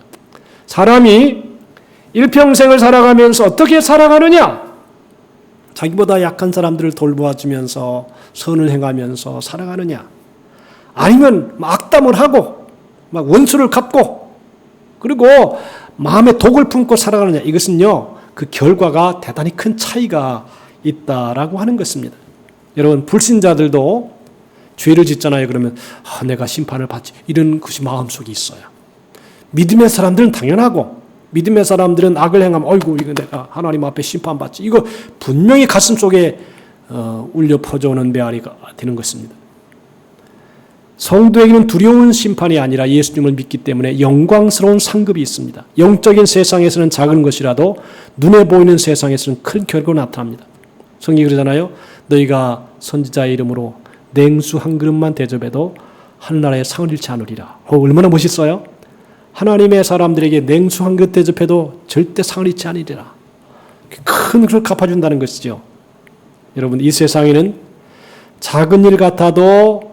사람이 일평생을 살아가면서 어떻게 살아가느냐? 자기보다 약한 사람들을 돌보아주면서 선을 행하면서 살아가느냐? 아니면 악담을 하고 막 원수를 갚고 그리고 마음에 독을 품고 살아가느냐? 이것은요, 그 결과가 대단히 큰 차이가 있다라고 하는 것입니다. 여러분, 불신자들도 죄를 짓잖아요. 그러면 내가 심판을 받지, 이런 것이 마음속에 있어요. 믿음의 사람들은 당연하고, 믿음의 사람들은 악을 행하면 이거 내가 하나님 앞에 심판받지, 이거 분명히 가슴 속에 울려 퍼져오는 메아리가 되는 것입니다. 성도에게는 두려운 심판이 아니라 예수님을 믿기 때문에 영광스러운 상급이 있습니다. 영적인 세상에서는 작은 것이라도 눈에 보이는 세상에서는 큰 결과가 나타납니다. 성경이 그러잖아요. 너희가 선지자의 이름으로 냉수 한 그릇만 대접해도 하늘나라에 상을 잃지 않으리라. 얼마나 멋있어요? 하나님의 사람들에게 냉수 한 그릇 대접해도 절대 상을 잃지 않으리라. 큰 것을 갚아준다는 것이죠. 여러분, 이 세상에는 작은 일 같아도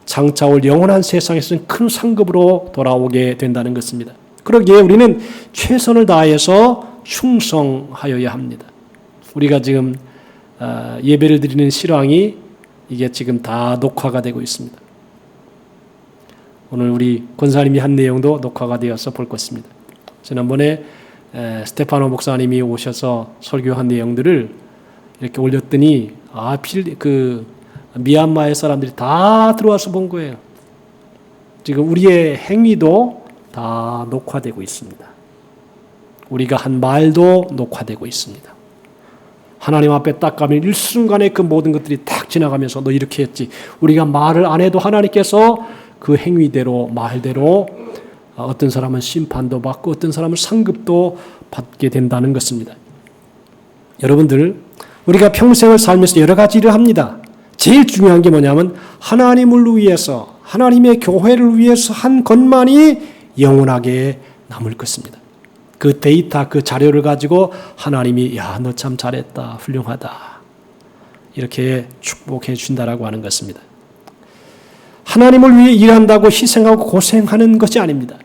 장차 올 영원한 세상에서는 큰 상급으로 돌아오게 된다는 것입니다. 그러기에 우리는 최선을 다해서 충성하여야 합니다. 우리가 지금 예배를 드리는 실황이 이게 지금 다 녹화가 되고 있습니다. 오늘 우리 권사님이 한 내용도 녹화가 되어서 볼 것입니다. 지난번에 스테파노 목사님이 오셔서 설교한 내용들을 이렇게 올렸더니 미얀마의 사람들이 다 들어와서 본 거예요. 지금 우리의 행위도 다 녹화되고 있습니다. 우리가 한 말도 녹화되고 있습니다. 하나님 앞에 딱 가면 일순간에 그 모든 것들이 딱 지나가면서 너 이렇게 했지. 우리가 말을 안 해도 하나님께서 그 행위대로 말대로 어떤 사람은 심판도 받고 어떤 사람은 상급도 받게 된다는 것입니다. 여러분들, 우리가 평생을 살면서 여러 가지 일을 합니다. 제일 중요한 게 뭐냐면 하나님을 위해서, 하나님의 교회를 위해서 한 것만이 영원하게 남을 것입니다. 그 데이터, 그 자료를 가지고 하나님이 야, 너 참 잘했다, 훌륭하다 이렇게 축복해 준다라고 하는 것입니다. 하나님을 위해 일한다고 희생하고 고생하는 것이 아닙니다.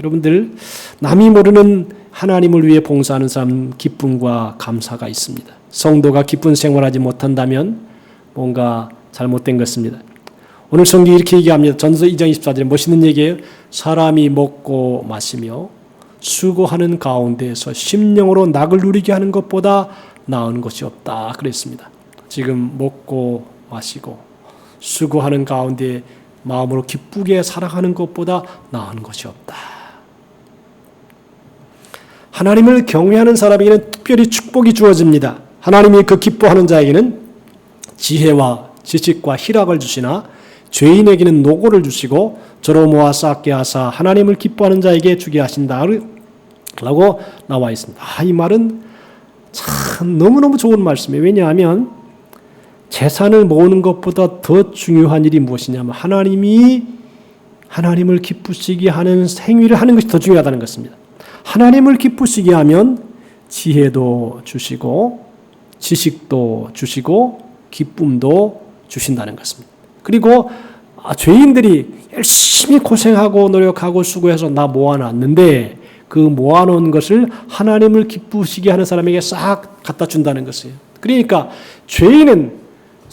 여러분들, 남이 모르는 하나님을 위해 봉사하는 사람 기쁨과 감사가 있습니다. 성도가 기쁜 생활하지 못한다면 뭔가 잘못된 것입니다. 오늘 성경이 이렇게 얘기합니다. 전서 2장 24절에 멋있는 얘기예요. 사람이 먹고 마시며 수고하는 가운데에서 심령으로 낙을 누리게 하는 것보다 나은 것이 없다 그랬습니다. 지금 먹고 마시고 수고하는 가운데 마음으로 기쁘게 살아가는 것보다 나은 것이 없다. 하나님을 경외하는 사람에게는 특별히 축복이 주어집니다. 하나님이 그 기뻐하는 자에게는 지혜와 지식과 희락을 주시나 죄인에게는 노고를 주시고 저로 모아 쌓게 하사 하나님을 기뻐하는 자에게 주게 하신다 라고 나와 있습니다. 이 말은 참 너무너무 좋은 말씀이에요. 왜냐하면 재산을 모으는 것보다 더 중요한 일이 무엇이냐면 하나님을 기쁘시게 하는 행위를 하는 것이 더 중요하다는 것입니다. 하나님을 기쁘시게 하면 지혜도 주시고 지식도 주시고 기쁨도 주신다는 것입니다. 그리고 죄인들이 열심히 고생하고 노력하고 수고해서 나 모아놨는데 그 모아놓은 것을 하나님을 기쁘시게 하는 사람에게 싹 갖다 준다는 것이에요. 그러니까 죄인은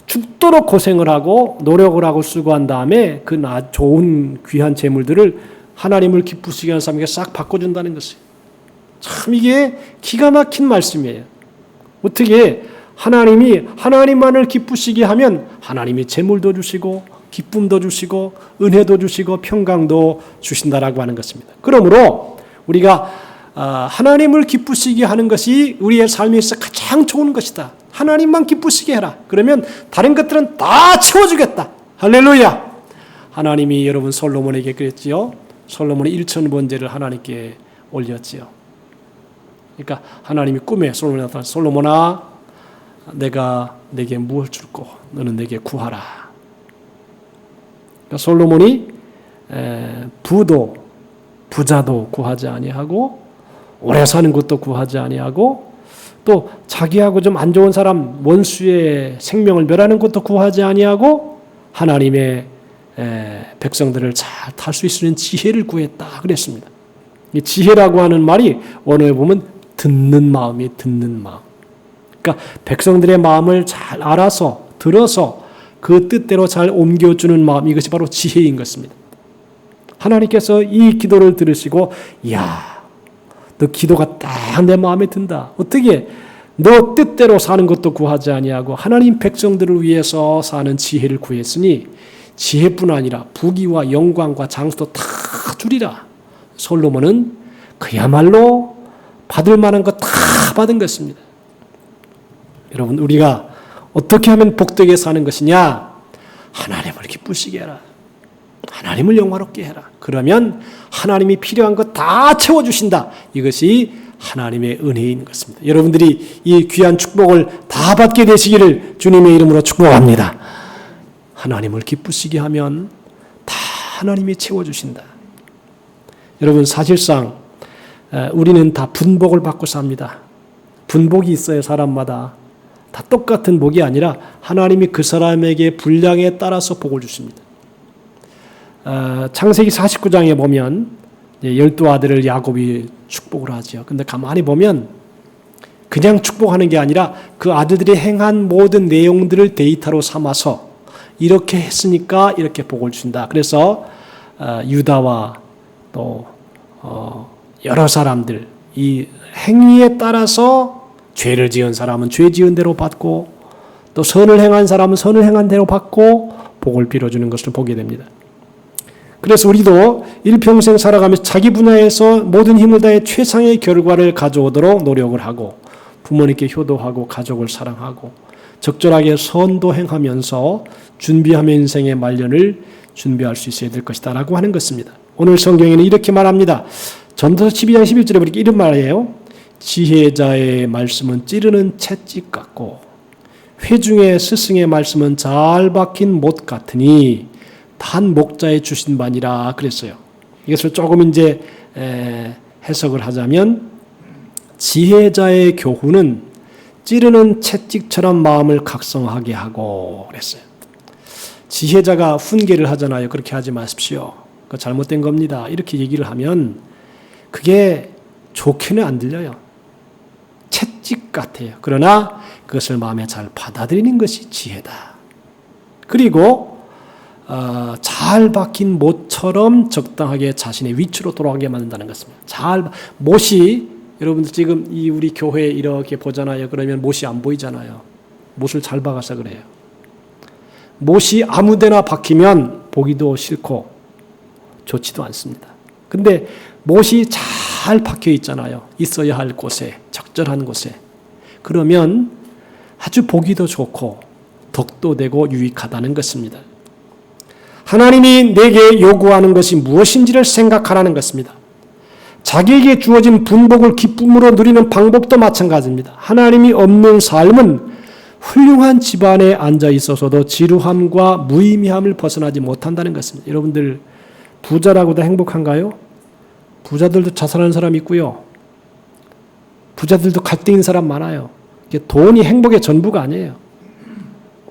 죽도록 고생을 하고 노력을 하고 수고한 다음에 그 좋은 귀한 재물들을 하나님을 기쁘시게 하는 사람에게 싹 바꿔준다는 것이에요. 참 이게 기가 막힌 말씀이에요. 어떻게 하나님만을 기쁘시게 하면 하나님이 재물도 주시고 기쁨도 주시고 은혜도 주시고 평강도 주신다라고 하는 것입니다. 그러므로 우리가 하나님을 기쁘시게 하는 것이 우리의 삶에서 가장 좋은 것이다. 하나님만 기쁘시게 해라. 그러면 다른 것들은 다 채워주겠다. 할렐루야. 하나님이 여러분 솔로몬에게 그랬지요. 솔로몬이 1,000번제를 하나님께 올렸지요. 그러니까 하나님이 꿈에 솔로몬에 나타나 솔로몬아 내가 내게 무엇을 줄고 너는 내게 구하라. 그러니까 솔로몬이 부자도 구하지 아니하고 오래 사는 것도 구하지 아니하고 또 자기하고 좀 안 좋은 사람 원수의 생명을 멸하는 것도 구하지 아니하고 하나님의 백성들을 잘 탈 수 있는 지혜를 구했다 그랬습니다. 이 지혜라고 하는 말이 언어에 보면 듣는 마음이 듣는 마음. 그러니까 백성들의 마음을 잘 알아서 들어서 그 뜻대로 잘 옮겨주는 마음, 이것이 바로 지혜인 것입니다. 하나님께서 이 기도를 들으시고 이야 너 기도가 딱 내 마음에 든다. 어떻게 너 뜻대로 사는 것도 구하지 아니하고 하나님 백성들을 위해서 사는 지혜를 구했으니 지혜뿐 아니라 부귀와 영광과 장수도 다 주리라. 솔로몬은 그야말로 받을 만한 것 다 받은 것입니다. 여러분 우리가 어떻게 하면 복되게 사는 것이냐? 하나님을 기쁘시게 해라. 하나님을 영화롭게 해라. 그러면 하나님이 필요한 것 다 채워주신다. 이것이 하나님의 은혜인 것입니다. 여러분들이 이 귀한 축복을 다 받게 되시기를 주님의 이름으로 축복합니다. 하나님을 기쁘시게 하면 다 하나님이 채워주신다. 여러분 사실상 우리는 다 분복을 받고 삽니다. 분복이 있어요. 사람마다. 다 똑같은 복이 아니라 하나님이 그 사람에게 분량에 따라서 복을 주십니다. 창세기 49장에 보면 12아들을 야곱이 축복을 하죠. 근데 가만히 보면 그냥 축복하는 게 아니라 그 아들들이 행한 모든 내용들을 데이터로 삼아서 이렇게 했으니까 이렇게 복을 준다. 그래서 유다와 또 여러 사람들 이 행위에 따라서 죄를 지은 사람은 죄 지은 대로 받고 또 선을 행한 사람은 선을 행한 대로 받고 복을 빌어주는 것을 보게 됩니다. 그래서 우리도 일평생 살아가면서 자기 분야에서 모든 힘을 다해 최상의 결과를 가져오도록 노력을 하고 부모님께 효도하고 가족을 사랑하고 적절하게 선도 행하면서 준비하며 인생의 말년을 준비할 수 있어야 될 것이다 라고 하는 것입니다. 오늘 성경에는 이렇게 말합니다. 전도서 12장 11절에 보니까 이런 말이에요. 지혜자의 말씀은 찌르는 채찍 같고 회중의 스승의 말씀은 잘 박힌 못 같으니 단 목자에 주신 바니라 그랬어요. 이것을 조금 이제 해석을 하자면 지혜자의 교훈은 찌르는 채찍처럼 마음을 각성하게 하고 그랬어요. 지혜자가 훈계를 하잖아요. 그렇게 하지 마십시오. 그거 잘못된 겁니다. 이렇게 얘기를 하면 그게 좋게는 안 들려요. 채찍 같아요. 그러나 그것을 마음에 잘 받아들이는 것이 지혜다. 그리고 잘 박힌 못처럼 적당하게 자신의 위치로 돌아가게 만든다는 것입니다. 못이 여러분들 지금 이 우리 교회 이렇게 보잖아요. 그러면 못이 안 보이잖아요. 못을 잘 박아서 그래요. 못이 아무데나 박히면 보기도 싫고 좋지도 않습니다. 근데 못이 잘 박혀 있잖아요. 있어야 할 곳에, 적절한 곳에. 그러면 아주 보기도 좋고 덕도 되고 유익하다는 것입니다. 하나님이 내게 요구하는 것이 무엇인지를 생각하라는 것입니다. 자기에게 주어진 분복을 기쁨으로 누리는 방법도 마찬가지입니다. 하나님이 없는 삶은 훌륭한 집안에 앉아 있어서도 지루함과 무의미함을 벗어나지 못한다는 것입니다. 여러분들 부자라고도 행복한가요? 부자들도 자살하는 사람이 있고요. 부자들도 갈등 있는 사람 많아요. 돈이 행복의 전부가 아니에요.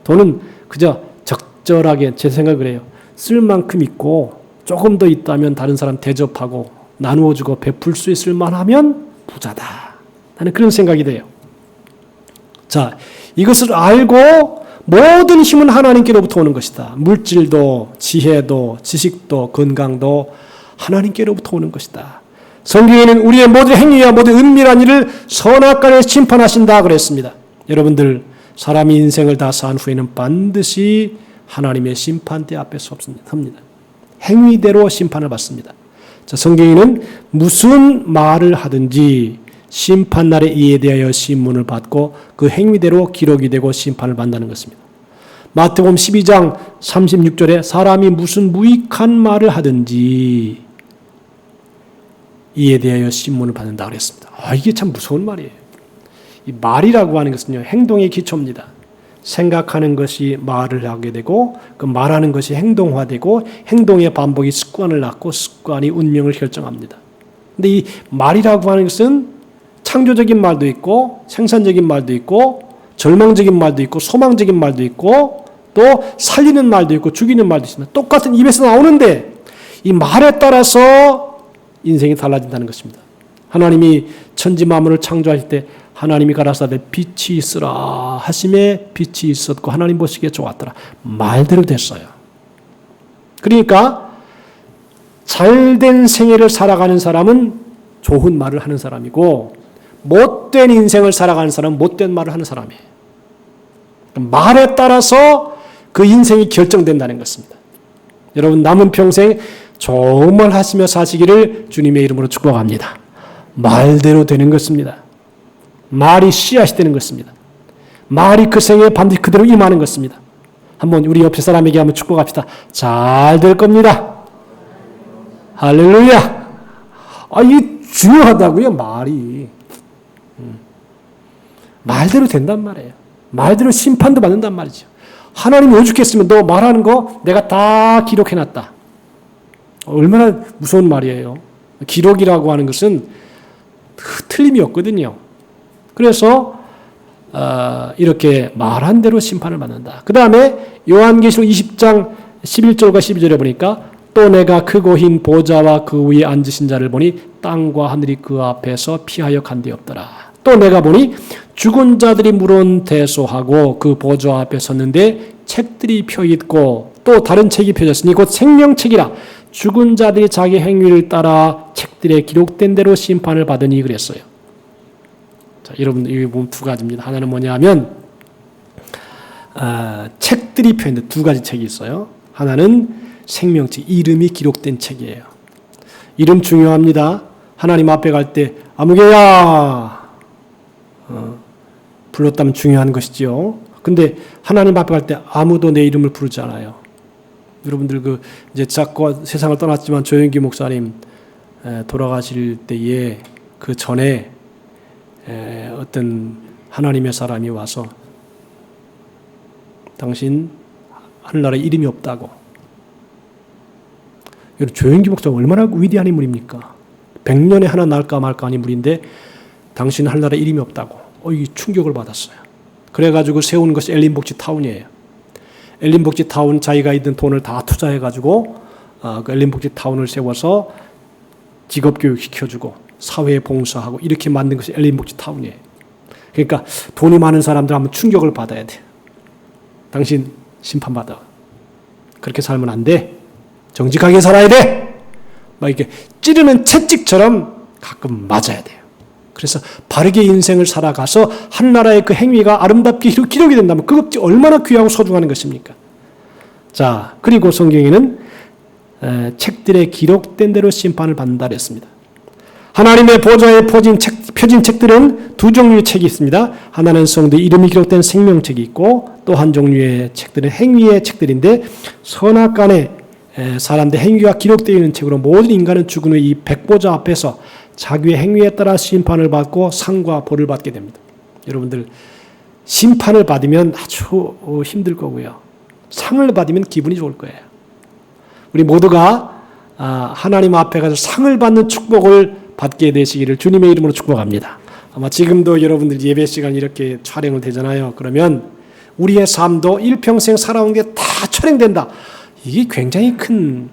돈은 그저 적절하게 제 생각을 해요. 쓸 만큼 있고 조금 더 있다면 다른 사람 대접하고 나누어주고 베풀 수 있을 만하면 부자다. 나는 그런 생각이 돼요. 자, 이것을 알고 모든 힘은 하나님께로부터 오는 것이다. 물질도 지혜도 지식도 건강도 하나님께로부터 오는 것이다. 성경에는 우리의 모든 행위와 모든 은밀한 일을 선악간에 심판하신다 그랬습니다. 여러분들 사람이 인생을 다 산 후에는 반드시 하나님의 심판대 앞에 섭니다. 행위대로 심판을 받습니다. 자, 성경에는 무슨 말을 하든지 심판날에 이에 대하여 신문을 받고 그 행위대로 기록이 되고 심판을 받는다는 것입니다. 마태복음 12장 36절에 사람이 무슨 무익한 말을 하든지 이에 대하여 신문을 받는다 그랬습니다. 이게 참 무서운 말이에요. 이 말이라고 하는 것은요, 행동의 기초입니다. 생각하는 것이 말을 하게 되고 그 말하는 것이 행동화되고 행동의 반복이 습관을 낳고 습관이 운명을 결정합니다. 근데 이 말이라고 하는 것은 창조적인 말도 있고 생산적인 말도 있고 절망적인 말도 있고 소망적인 말도 있고 또 살리는 말도 있고 죽이는 말도 있습니다. 똑같은 입에서 나오는데 이 말에 따라서 인생이 달라진다는 것입니다. 하나님이 천지 만물을 창조하실 때 하나님이 가라사대 빛이 있으라 하심에 빛이 있었고 하나님 보시기에 좋았더라. 말대로 됐어요. 그러니까 잘된 생애를 살아가는 사람은 좋은 말을 하는 사람이고 못된 인생을 살아가는 사람은 못된 말을 하는 사람이에요. 말에 따라서 그 인생이 결정된다는 것입니다. 여러분 남은 평생 좋은 말 하시며 사시기를 주님의 이름으로 축복합니다. 말대로 되는 것입니다. 말이 씨앗이 되는 것입니다. 말이 그 생에 반드시 그대로 임하는 것입니다. 한번 우리 옆에 사람에게 한번 축복합시다. 잘 될 겁니다. 할렐루야. 이게 중요하다고요, 말이. 말대로 된단 말이에요. 말대로 심판도 받는단 말이죠. 하나님이 오죽했으면 너 말하는 거 내가 다 기록해놨다. 얼마나 무서운 말이에요. 기록이라고 하는 것은 틀림이 없거든요. 그래서 이렇게 말한 대로 심판을 받는다. 그 다음에 요한계시록 20장 11절과 12절에 보니까 또 내가 크고 흰 보좌와 그 위에 앉으신 자를 보니 땅과 하늘이 그 앞에서 피하여 간데없더라. 또 내가 보니 죽은 자들이 물은 대소하고 그 보좌 앞에 섰는데 책들이 펴있고 또 다른 책이 펴졌으니 곧 생명책이라. 죽은 자들이 자기 행위를 따라 책들에 기록된 대로 심판을 받으니 그랬어요. 자, 여러분 여기 보면 두 가지입니다. 하나는 뭐냐면 책들이 펴있는데 두 가지 책이 있어요. 하나는 생명책, 이름이 기록된 책이에요. 이름 중요합니다. 하나님 앞에 갈 때 아무개야 불렀다면 중요한 것이죠. 근데 하나님 앞에 갈 때 아무도 내 이름을 부르지 않아요. 여러분들 이제 작고 세상을 떠났지만 조영기 목사님 돌아가실 때에 그 전에 어떤 하나님의 사람이 와서 당신 하늘나라에 이름이 없다고. 여러분 조영기 목사가 얼마나 위대한 인물입니까? 100년에 하나 날까 말까 하는 인물인데 당신 하늘나라에 이름이 없다고. 이 충격을 받았어요. 그래가지고 세운 것이 엘린복지 타운이에요. 엘린복지 타운 자기가 있는 돈을 다 투자해가지고 그 엘린복지 타운을 세워서 직업교육 시켜주고 사회에 봉사하고 이렇게 만든 것이 엘린복지 타운이에요. 그러니까 돈이 많은 사람들 한번 충격을 받아야 돼. 당신 심판받아. 그렇게 살면 안 돼. 정직하게 살아야 돼. 막 이렇게 찌르는 채찍처럼 가끔 맞아야 돼요. 그래서 바르게 인생을 살아가서 한 나라의 그 행위가 아름답게 기록이 된다면 그것이 얼마나 귀하고 소중한 것입니까? 자, 그리고 성경에는 책들에 기록된 대로 심판을 받는다 그랬습니다. 하나님의 보좌에 펴진 책들은 두 종류의 책이 있습니다. 하나는 성도의 이름이 기록된 생명책이 있고 또 한 종류의 책들은 행위의 책들인데 선악간에 사람들의 행위가 기록되어 있는 책으로 모든 인간은 죽은 후 이 백보자 앞에서 자기의 행위에 따라 심판을 받고 상과 벌을 받게 됩니다. 여러분들 심판을 받으면 아주 힘들 거고요. 상을 받으면 기분이 좋을 거예요. 우리 모두가 하나님 앞에 가서 상을 받는 축복을 받게 되시기를 주님의 이름으로 축복합니다. 아마 지금도 여러분들 예배 시간 이렇게 촬영을 되잖아요. 그러면 우리의 삶도 일평생 살아온 게 다 촬영된다. 이게 굉장히 큰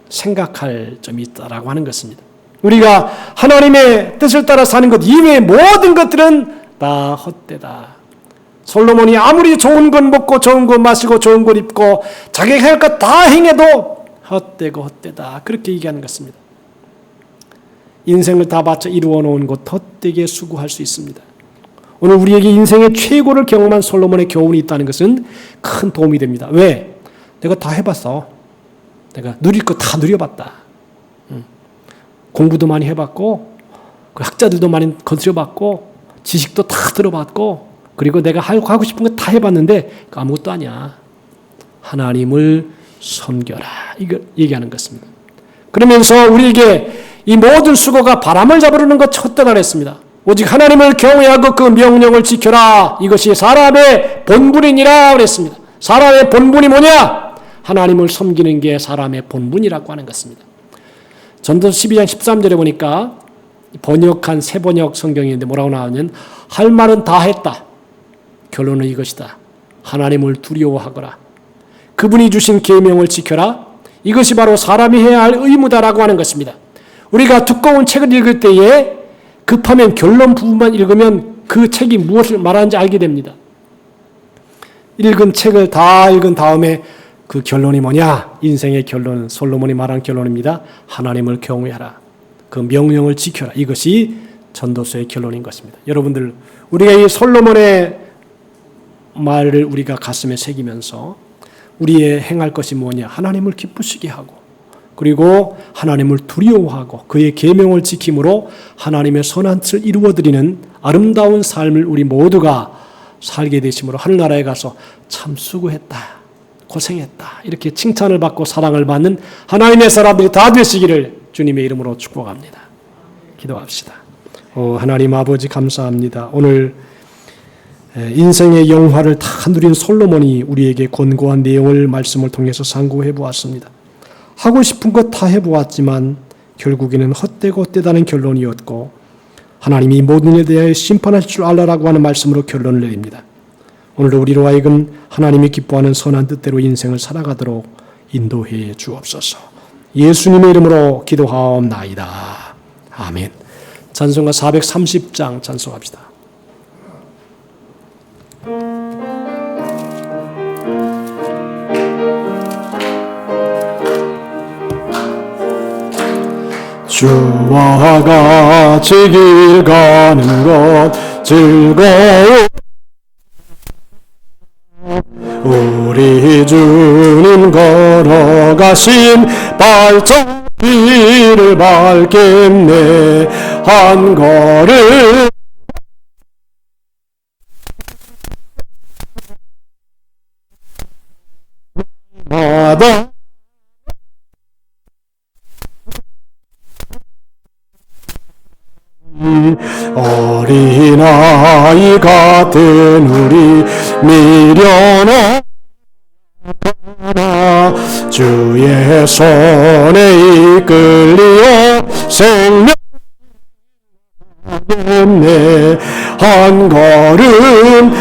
생각할 점이 있다라고 하는 것입니다. 우리가 하나님의 뜻을 따라 사는 것 이외의 모든 것들은 다 헛되다. 솔로몬이 아무리 좋은 것 먹고 좋은 것 마시고 좋은 것 입고 자기가 할 것 다 행해도 헛되고 헛되다. 그렇게 얘기하는 것입니다. 인생을 다 바쳐 이루어 놓은 것 헛되게 수고할 수 있습니다. 오늘 우리에게 인생의 최고를 경험한 솔로몬의 교훈이 있다는 것은 큰 도움이 됩니다. 왜? 내가 다 해봤어. 내가 누릴 거 다 누려봤다. 공부도 많이 해봤고 학자들도 많이 건드려봤고 지식도 다 들어봤고 그리고 내가 하고 싶은 거 다 해봤는데 아무것도 아니야. 하나님을 섬겨라. 이거 얘기하는 것입니다. 그러면서 우리에게 이 모든 수고가 바람을 잡으려는 것 헛되다 그랬습니다. 오직 하나님을 경외하고 그 명령을 지켜라. 이것이 사람의 본분이니라 그랬습니다. 사람의 본분이 뭐냐? 하나님을 섬기는 게 사람의 본분이라고 하는 것입니다. 전도서 12장 13절에 보니까 번역한 새 번역 성경인데 뭐라고 나오냐면 할 말은 다 했다. 결론은 이것이다. 하나님을 두려워하거라. 그분이 주신 계명을 지켜라. 이것이 바로 사람이 해야 할 의무다라고 하는 것입니다. 우리가 두꺼운 책을 읽을 때에 급하면 결론 부분만 읽으면 그 책이 무엇을 말하는지 알게 됩니다. 읽은 책을 다 읽은 다음에 그 결론이 뭐냐? 인생의 결론은 솔로몬이 말한 결론입니다. 하나님을 경외하라. 그 명령을 지켜라. 이것이 전도서의 결론인 것입니다. 여러분들 우리가 이 솔로몬의 말을 우리가 가슴에 새기면서 우리의 행할 것이 뭐냐? 하나님을 기쁘시게 하고 그리고 하나님을 두려워하고 그의 계명을 지킴으로 하나님의 선한 뜻을 이루어드리는 아름다운 삶을 우리 모두가 살게 되심으로 하늘나라에 가서 참 수고했다. 고생했다. 이렇게 칭찬을 받고 사랑을 받는 하나님의 사람들이 다 되시기를 주님의 이름으로 축복합니다. 기도합시다. 하나님 아버지 감사합니다. 오늘 인생의 영화를 다 누린 솔로몬이 우리에게 권고한 내용을 말씀을 통해서 상고해 보았습니다. 하고 싶은 것 다 해보았지만 결국에는 헛되고 헛되다는 결론이었고 하나님이 모든 일에 대하여 심판하실 줄 알라라고 하는 말씀으로 결론을 내립니다. 오늘도 우리로 하여금 하나님이 기뻐하는 선한 뜻대로 인생을 살아가도록 인도해 주옵소서. 예수님의 이름으로 기도하옵나이다. 아멘. 찬송가 430장 찬송합시다. 주와 같이 길 가는 것 즐거워 우리 주님 걸어가신 발자취를 밟겠네 한 걸음 마다 어린아이 같은 우리 미련한 주의 손에 이끌리어 생명 한 걸음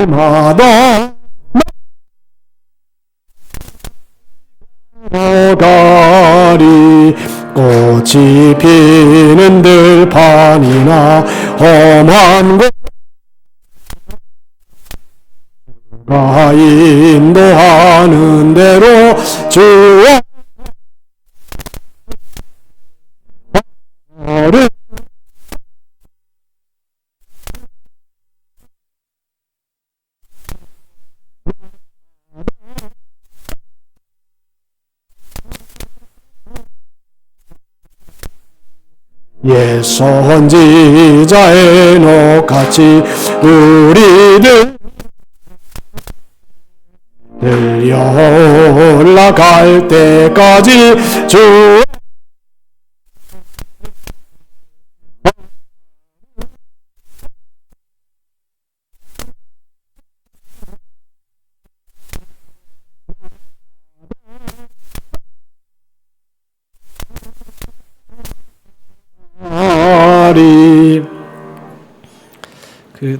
날마다 가리 꽃이 피는 들판이나 험한 곳가 인도하는 대로 주와 예 선지자의 녹같이 우리들 들려 올라갈 때까지 주 그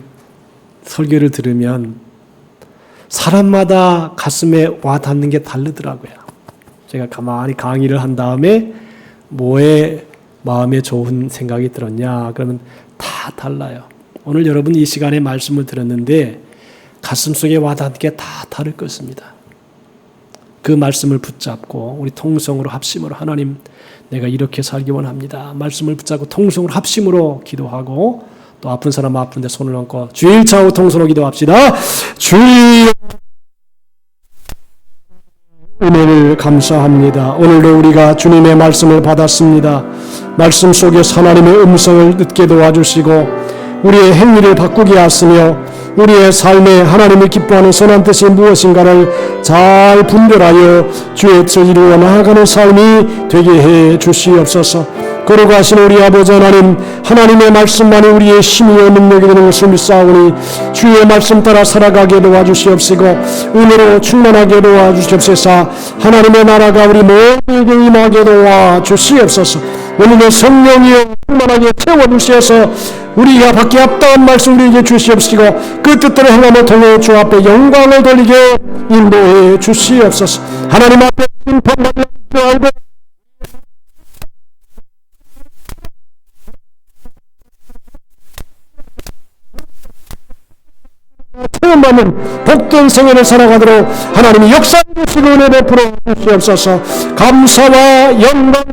설교를 들으면 사람마다 가슴에 와 닿는 게 다르더라고요. 제가 가만히 강의를 한 다음에 뭐에 마음에 좋은 생각이 들었냐 그러면 다 달라요. 오늘 여러분 이 시간에 말씀을 들었는데 가슴속에 와 닿는 게 다 다를 것입니다. 그 말씀을 붙잡고 우리 통성으로 합심으로 하나님 내가 이렇게 살기 원합니다. 말씀을 붙잡고 통성으로 합심으로 기도하고 또 아픈 사람 아픈데 손을 얹고 주일 차후 통성으로 기도합시다. 주일 은혜를 감사합니다. 오늘도 우리가 주님의 말씀을 받았습니다. 말씀 속에서 하나님의 음성을 듣게 도와주시고 우리의 행위를 바꾸게 하시며 우리의 삶에 하나님이 기뻐하는 선한 뜻이 무엇인가를 잘 분별하여 주의 뜻을 이루어 나아가는 삶이 되게 해 주시옵소서. 거룩하신 우리 아버지 하나님, 하나님의 말씀만이 우리의 힘이요 능력이 되는 것을 믿사오니 주의 말씀 따라 살아가게 도와주시옵시고 은혜로 충만하게 도와주시옵소서. 하나님의 나라가 우리 모두에게 임하게 도와주시옵소서. 오늘의 성령이여 충만하게 채워주시어서 우리가 받기 합당한 말씀 우리에게 주시옵시고 그 뜻대로 행함을 통해 주 앞에 영광을 돌리게 인도해 주시옵소서. 하나님 앞에 심판받는 줄 알고 체험받는 복된 생애를 살아가도록 하나님이 역사해 주시고 은혜 베풀어 주시옵소서. 감사와 영광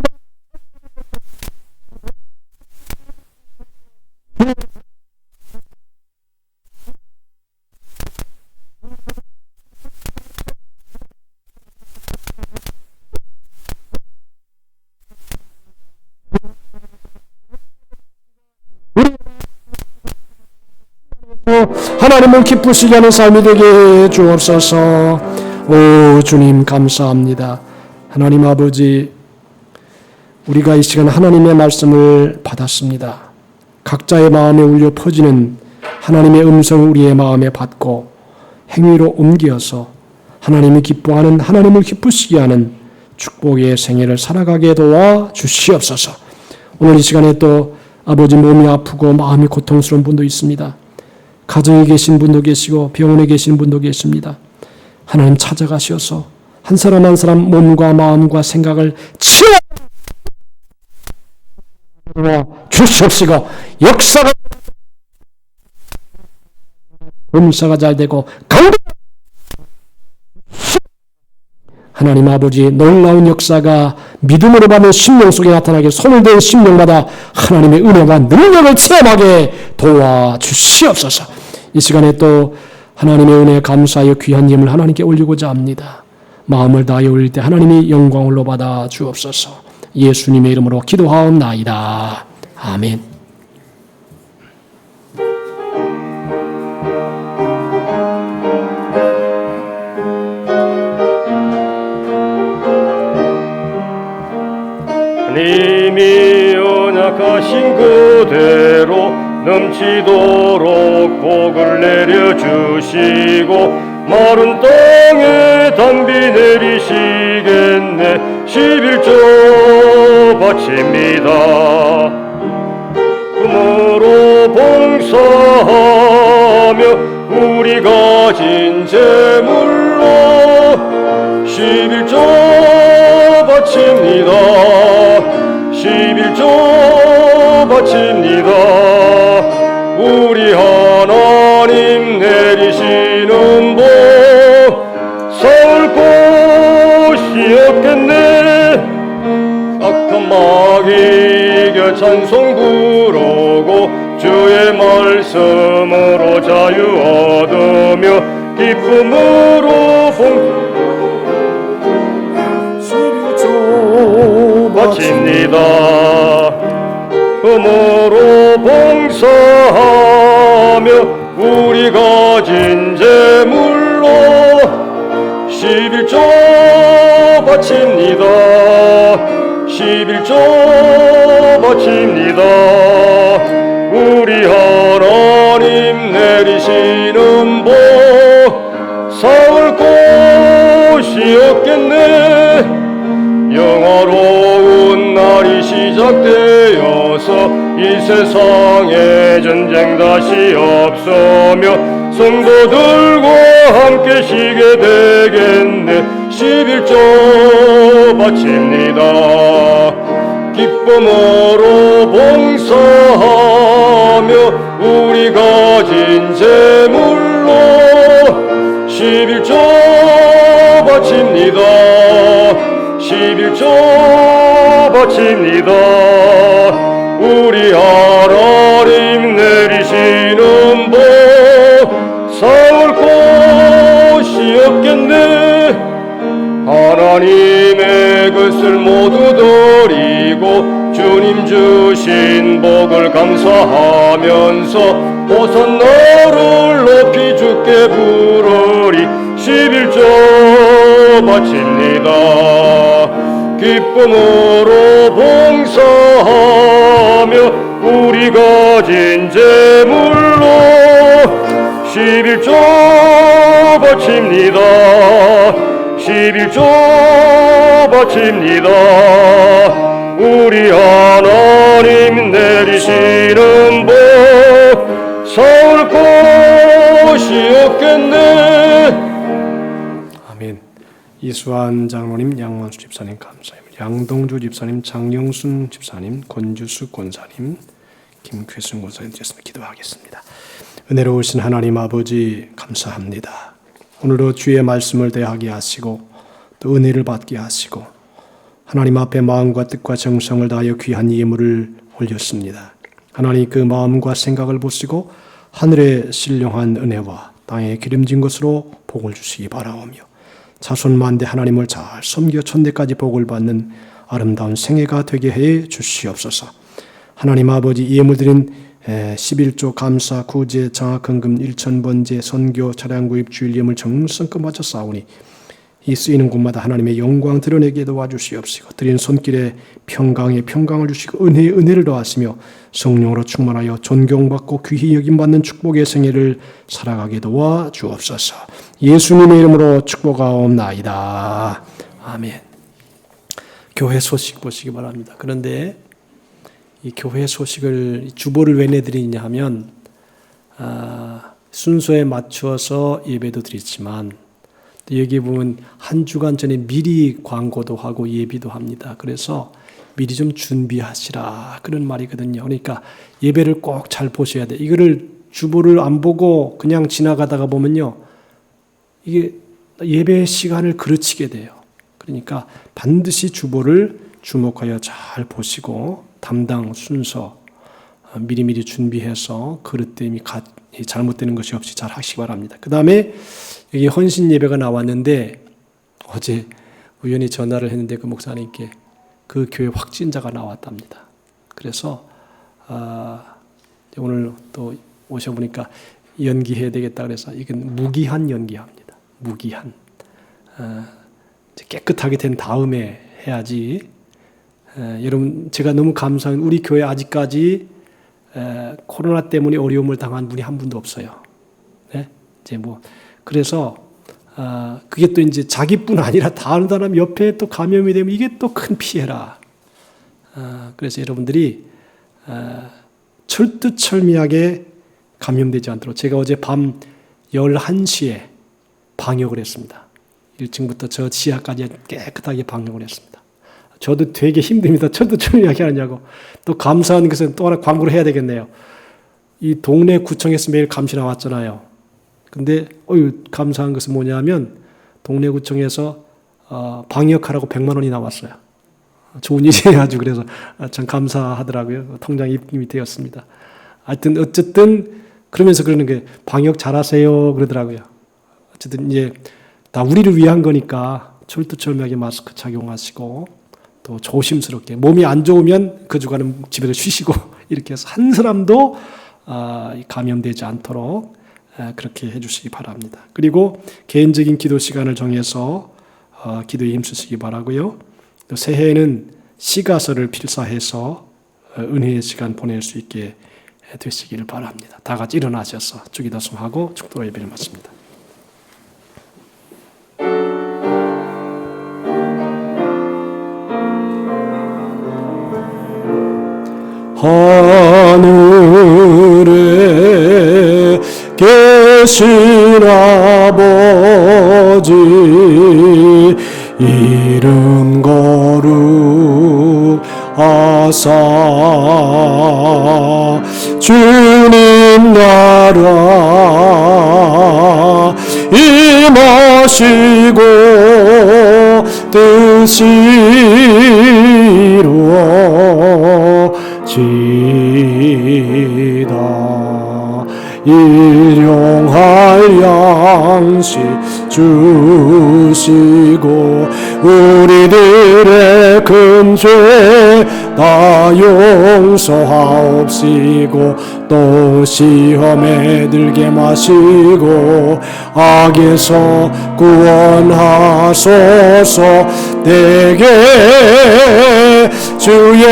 하나님을 기쁘시게 하는 삶이 되게 해 주옵소서. 오 주님 감사합니다. 하나님 아버지, 우리가 이 시간 하나님의 말씀을 받았습니다. 각자의 마음에 울려 퍼지는 하나님의 음성을 우리의 마음에 받고 행위로 옮겨서 하나님이 기뻐하는, 하나님을 기쁘시게 하는 축복의 생애를 살아가게 도와 주시옵소서. 오늘 이 시간에 또 아버지 몸이 아프고 마음이 고통스러운 분도 있습니다. 가정에 계신 분도 계시고 병원에 계신 분도 계십니다. 하나님 찾아가셔서 한 사람 한 사람 몸과 마음과 생각을 치워 주시옵시고 역사가 음사가 잘 되고 강도 하나님 아버지 놀라운 역사가 믿음으로 받는 심령 속에 나타나게 손을 댄 심령마다 하나님의 은혜와 능력을 체험하게 도와주시옵소서. 이 시간에 또 하나님의 은혜에 감사하여 귀한 예물 하나님께 올리고자 합니다. 마음을 다하여 올릴 때 하나님이 영광을 받아 주옵소서. 예수님의 이름으로 기도하옵나이다. 아멘. 하나님이 언약하신 그대로 넘치도록 복을 내려주시고 마른 땅에 단비 내리시겠네. 11조 바칩니다. 그러므로 봉사하며 우리가 바칩니다. 우리 하나님 내리시는 복 쌓을 곳이 없겠네. 악한 마귀에게 찬송 부르고 주의 말씀으로 자유 얻으며 기쁨으로 바칩니다. 금으로 봉사하며 우리 가진 재물로 11조 바칩니다. 11조 바칩니다. 우리 하나님 내리시는 복 쌓을 곳이 없겠네. 영화로운 날이 시작되어서 이 세상에 전쟁 다시 없으며 성도들과 함께 쉬게 되겠네. 11조 바칩니다. 기쁨으로 봉사하며 우리 가진 재물로 11조 바칩니다. 11조 바칩니다. 우리 하나님 내리시는 복 쌓을 곳이 없겠네. 하나님의 것을 모두 드리고 주님 주신 복을 감사하면서 호산나를 높이 주께 부르리. 11조 바칩니다. 기쁨으로 봉사하며 우리 가진 재물로 11조 바칩니다. 11조 바칩니다. 우리 하나님 내리시는 복 쌓을 곳이 없겠네. 아멘. 이수환 장로님, 양만수 집사님 감사합니다. 양동주 집사님, 장영순 집사님, 권주수 권사님, 김쾌순 권사님 되셨습니다. 기도하겠습니다. 은혜로우신 하나님 아버지 감사합니다. 오늘도 주의 말씀을 대하게 하시고 또 은혜를 받게 하시고 하나님 앞에 마음과 뜻과 정성을 다하여 귀한 예물을 올렸습니다. 하나님 그 마음과 생각을 보시고 하늘의 신령한 은혜와 땅에 기름진 것으로 복을 주시기 바라오며 자손만대 하나님을 잘 섬겨 천대까지 복을 받는 아름다운 생애가 되게 해 주시옵소서. 하나님 아버지 예물드린 11조 감사 구제 장학헌금 1,000번제 선교 차량 구입 주일 예물 정성껏 바쳐 싸우니 이 쓰이는 곳마다 하나님의 영광 드러내게 도와주시옵시고 드린 손길에 평강에 평강을 주시고 은혜에 은혜를 더하시며 성령으로 충만하여 존경받고 귀히 여김받는 축복의 생애를 살아가게 도와주옵소서. 예수님의 이름으로 축복하옵나이다. 아멘. 교회 소식 보시기 바랍니다. 그런데 이 교회 소식을 주보를 왜 내드리냐 하면 순서에 맞추어서 예배도 드리지만 여기 보면 한 주간 전에 미리 광고도 하고 예비도 합니다. 그래서 미리 좀 준비하시라 그런 말이거든요. 그러니까 예배를 꼭 잘 보셔야 돼. 이거를 주보를 안 보고 그냥 지나가다가 보면요, 이게 예배 시간을 그르치게 돼요. 그러니까 반드시 주보를 주목하여 잘 보시고 담당 순서 미리미리 준비해서 그릇됨이 잘못되는 것이 없이 잘 하시기 바랍니다. 그 다음에 여기 헌신 예배가 나왔는데 어제 우연히 전화를 했는데 그 목사님께 그 교회 확진자가 나왔답니다. 그래서 오늘 또 오셔보니까 연기해야 되겠다 그래서 이건 무기한 연기합니다. 무기한. 깨끗하게 된 다음에 해야지. 여러분 제가 너무 감사한 우리 교회 아직까지 코로나 때문에 어려움을 당한 분이 한 분도 없어요. 네? 이제 뭐 그래서 그게 또 이제 자기뿐 아니라 다른 사람 옆에 또 감염이 되면 이게 또 큰 피해라. 그래서 여러분들이 철두철미하게 감염되지 않도록 제가 어제 밤 11시에 방역을 했습니다. 1층부터 저 지하까지 깨끗하게 방역을 했습니다. 저도 되게 힘듭니다. 저도 좀 이야기하냐고. 또 감사한 것은 또 하나 광고를 해야 되겠네요. 이 동네 구청에서 매일 감시 나왔잖아요. 근데 감사한 것은 뭐냐면 동네 구청에서 방역하라고 100만 원이 나왔어요. 좋은 일이 아주 그래서 참 감사하더라고요. 통장에 입금이 되었습니다. 하여튼 어쨌든 그러면서 그러는 게 방역 잘하세요 그러더라고요. 어쨌든 이제 다 우리를 위한 거니까 철두철미하게 마스크 착용하시고 또 조심스럽게 몸이 안 좋으면 그 주간은 집에서 쉬시고 이렇게 해서 한 사람도 감염되지 않도록 그렇게 해주시기 바랍니다. 그리고 개인적인 기도 시간을 정해서 기도에 힘쓰시기 바라고요. 또 새해에는 시가서를 필사해서 은혜의 시간 보낼 수 있게 되시기를 바랍니다. 다 같이 일어나셔서 주기도송하고 축도 예배를 마칩니다. 하늘에 계신 아버지 이름 거룩하사 주님 나라 임하시고 뜻이 이루어지다 일용할 양식 주시고 우리들의 큰 죄 다 용서하옵시고 또 시험에 들게 마시고 악에서 구원하소서 내게 주의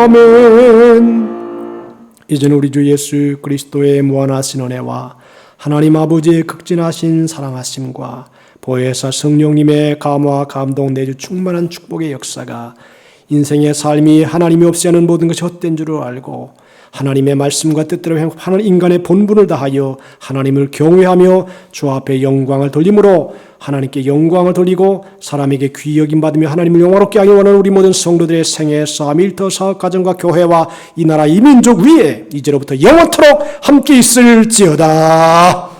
아멘. 이제는 우리 주 예수 그리스도의 무한하신 은혜와 하나님 아버지의 극진하신 사랑하심과 보혜사 성령님의 감화 감동 내주 충만한 축복의 역사가 인생의 삶이 하나님이 없이 하는 모든 것이 헛된 줄을 알고 하나님의 말씀과 뜻대로 행하는 인간의 본분을 다하여 하나님을 경외하며 주 앞에 영광을 돌림으로 하나님께 영광을 돌리고 사람에게 귀히 여김 받으며 하나님을 영화롭게 하기 원하는 우리 모든 성도들의 생애, 삶, 일터, 사업, 가정과 교회와 이 나라 이 민족 위에 이제로부터 영원토록 함께 있을지어다.